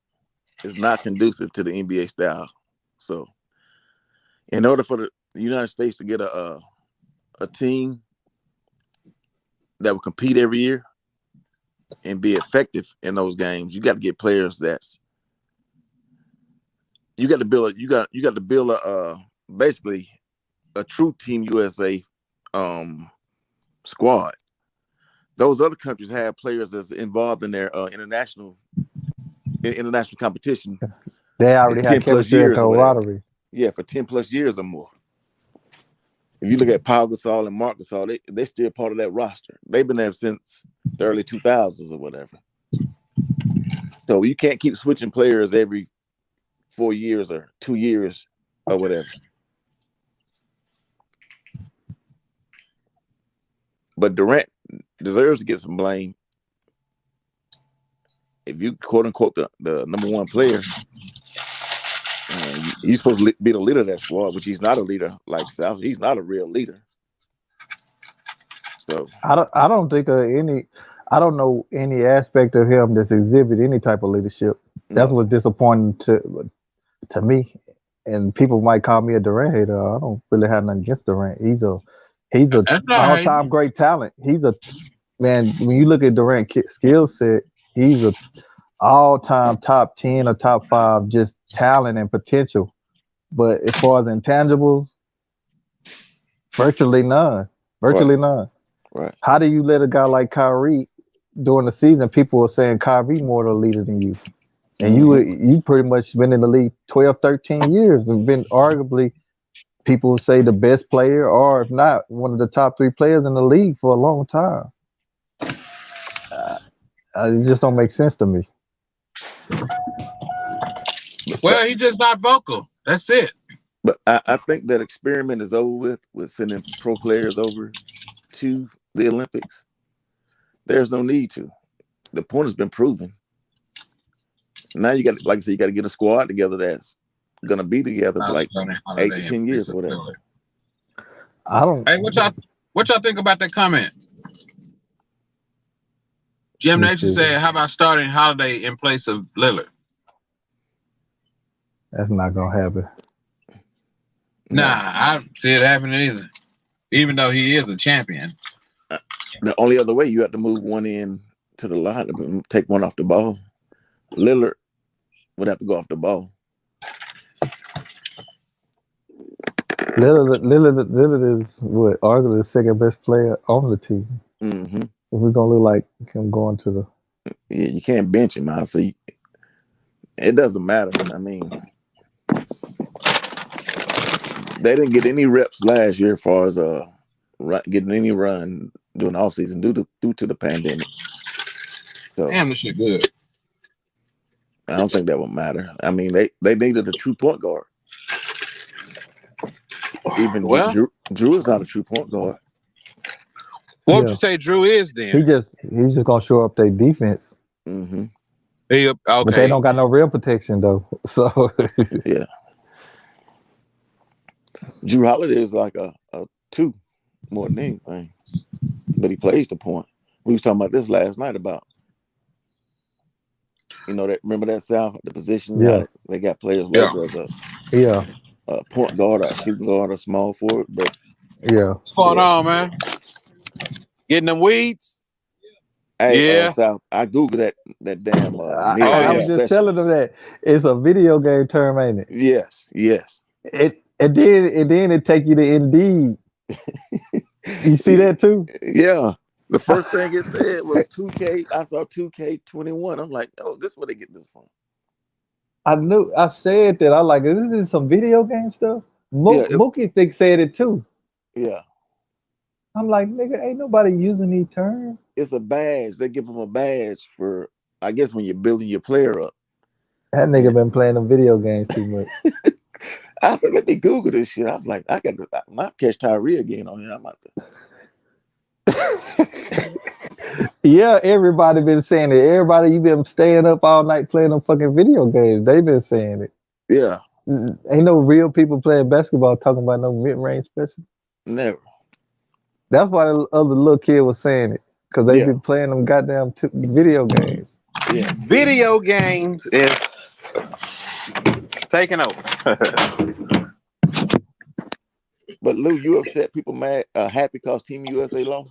is not conducive to the NBA style. So, in order for the United States to get a team that will compete every year and be effective in those games, you got to get players you got to build basically a true Team USA squad. Those other countries have players that's involved in their international competition They in already 10 had plus chemistry and years or whatever. camaraderie. Yeah, for 10 plus years or more. If you look at Pau Gasol and Marc Gasol, they're still part of that roster. They've been there since the early 2000s or whatever. So you can't keep switching players every 4 years or 2 years or whatever. But Durant deserves to get some blame. If you quote unquote the number one player, he's supposed to be the leader of that squad, which he's not a leader like South. He's not a real leader. So I don't think I don't know any aspect of him that's exhibit any type of leadership. That's what's disappointing to me. And people might call me a Durant hater. I don't really have nothing against Durant. He's a all-time great talent. He's a man. When you look at Durant's skill set, he's a all-time top 10 or top 5 just talent and potential. But as far as intangibles, virtually none. Virtually none. Right. How do you let a guy like Kyrie during the season? People are saying Kyrie more of a leader than you. And you pretty much been in the league 12, 13 years and been arguably, people would say, the best player, or if not, one of the top 3 players in the league for a long time. It just don't make sense to me. Well, he's just not vocal. That's it. But I think that experiment is over with sending pro players over to the Olympics. There's no need to. The point has been proven. Now you got, like I said, you got to get a squad together that's gonna be together for like 8 to 10 years or whatever. I don't. Hey, what y'all think about that comment? Jim Nation said, "How about starting Holiday in place of Lillard?" That's not gonna happen. Nah, I don't see it happening either. Even though he is a champion. The only other way, you have to move one in to the line and take one off the ball. Lillard would have to go off the ball. Lillard is what, arguably the second best player on the team. Mm-hmm. If we're gonna look like him going to the, yeah, you can't bench him out, so it doesn't matter. I mean, they didn't get any reps last year as far as getting any run during the offseason due to the pandemic. So, damn, this shit good. I don't think that would matter. I mean, they needed a true point guard. Even Drew is not a true point guard. What would you say Drew is then? He's just gonna show up their defense. Mm-hmm. Okay. But they don't got no real protection though. So yeah. Drew Holiday is like a 2 more than anything. But he plays the point. We was talking about this last night about, remember that South, the position? Yeah. They got players labeled as a point guard, or a shooting guard, or small forward. But what's going on, man? Getting them weeds? Hey, South, I Googled that damn. I was just telling them that it's a video game term, ain't it? Yes. And then it take you to Indeed. You see that too? Yeah. The first thing it said was 2K. I saw 2K21. I'm like, oh, this is where they get this from. I said that. I like, is this some video game stuff? Mookie said it too. Yeah. I'm like, nigga, ain't nobody using these terms. It's a badge. They give them a badge for, I guess, when you're building your player up. That nigga been playing them video games too much. I said, let me Google this shit. I was like, I got to not catch Tyree again on here. I'm about to. Yeah, everybody been saying it. Everybody, you been staying up all night playing them fucking video games. They been saying it. Yeah. Ain't no real people playing basketball talking about no mid-range special. Never. That's why the other little kid was saying it. Because they been playing them goddamn video games. Yeah. Video games is taking over. But Lou, you upset people happy because Team USA lost?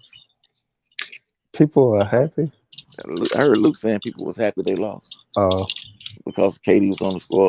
People are happy? I heard Luke saying people was happy they lost. Oh. Because Katie was on the squad.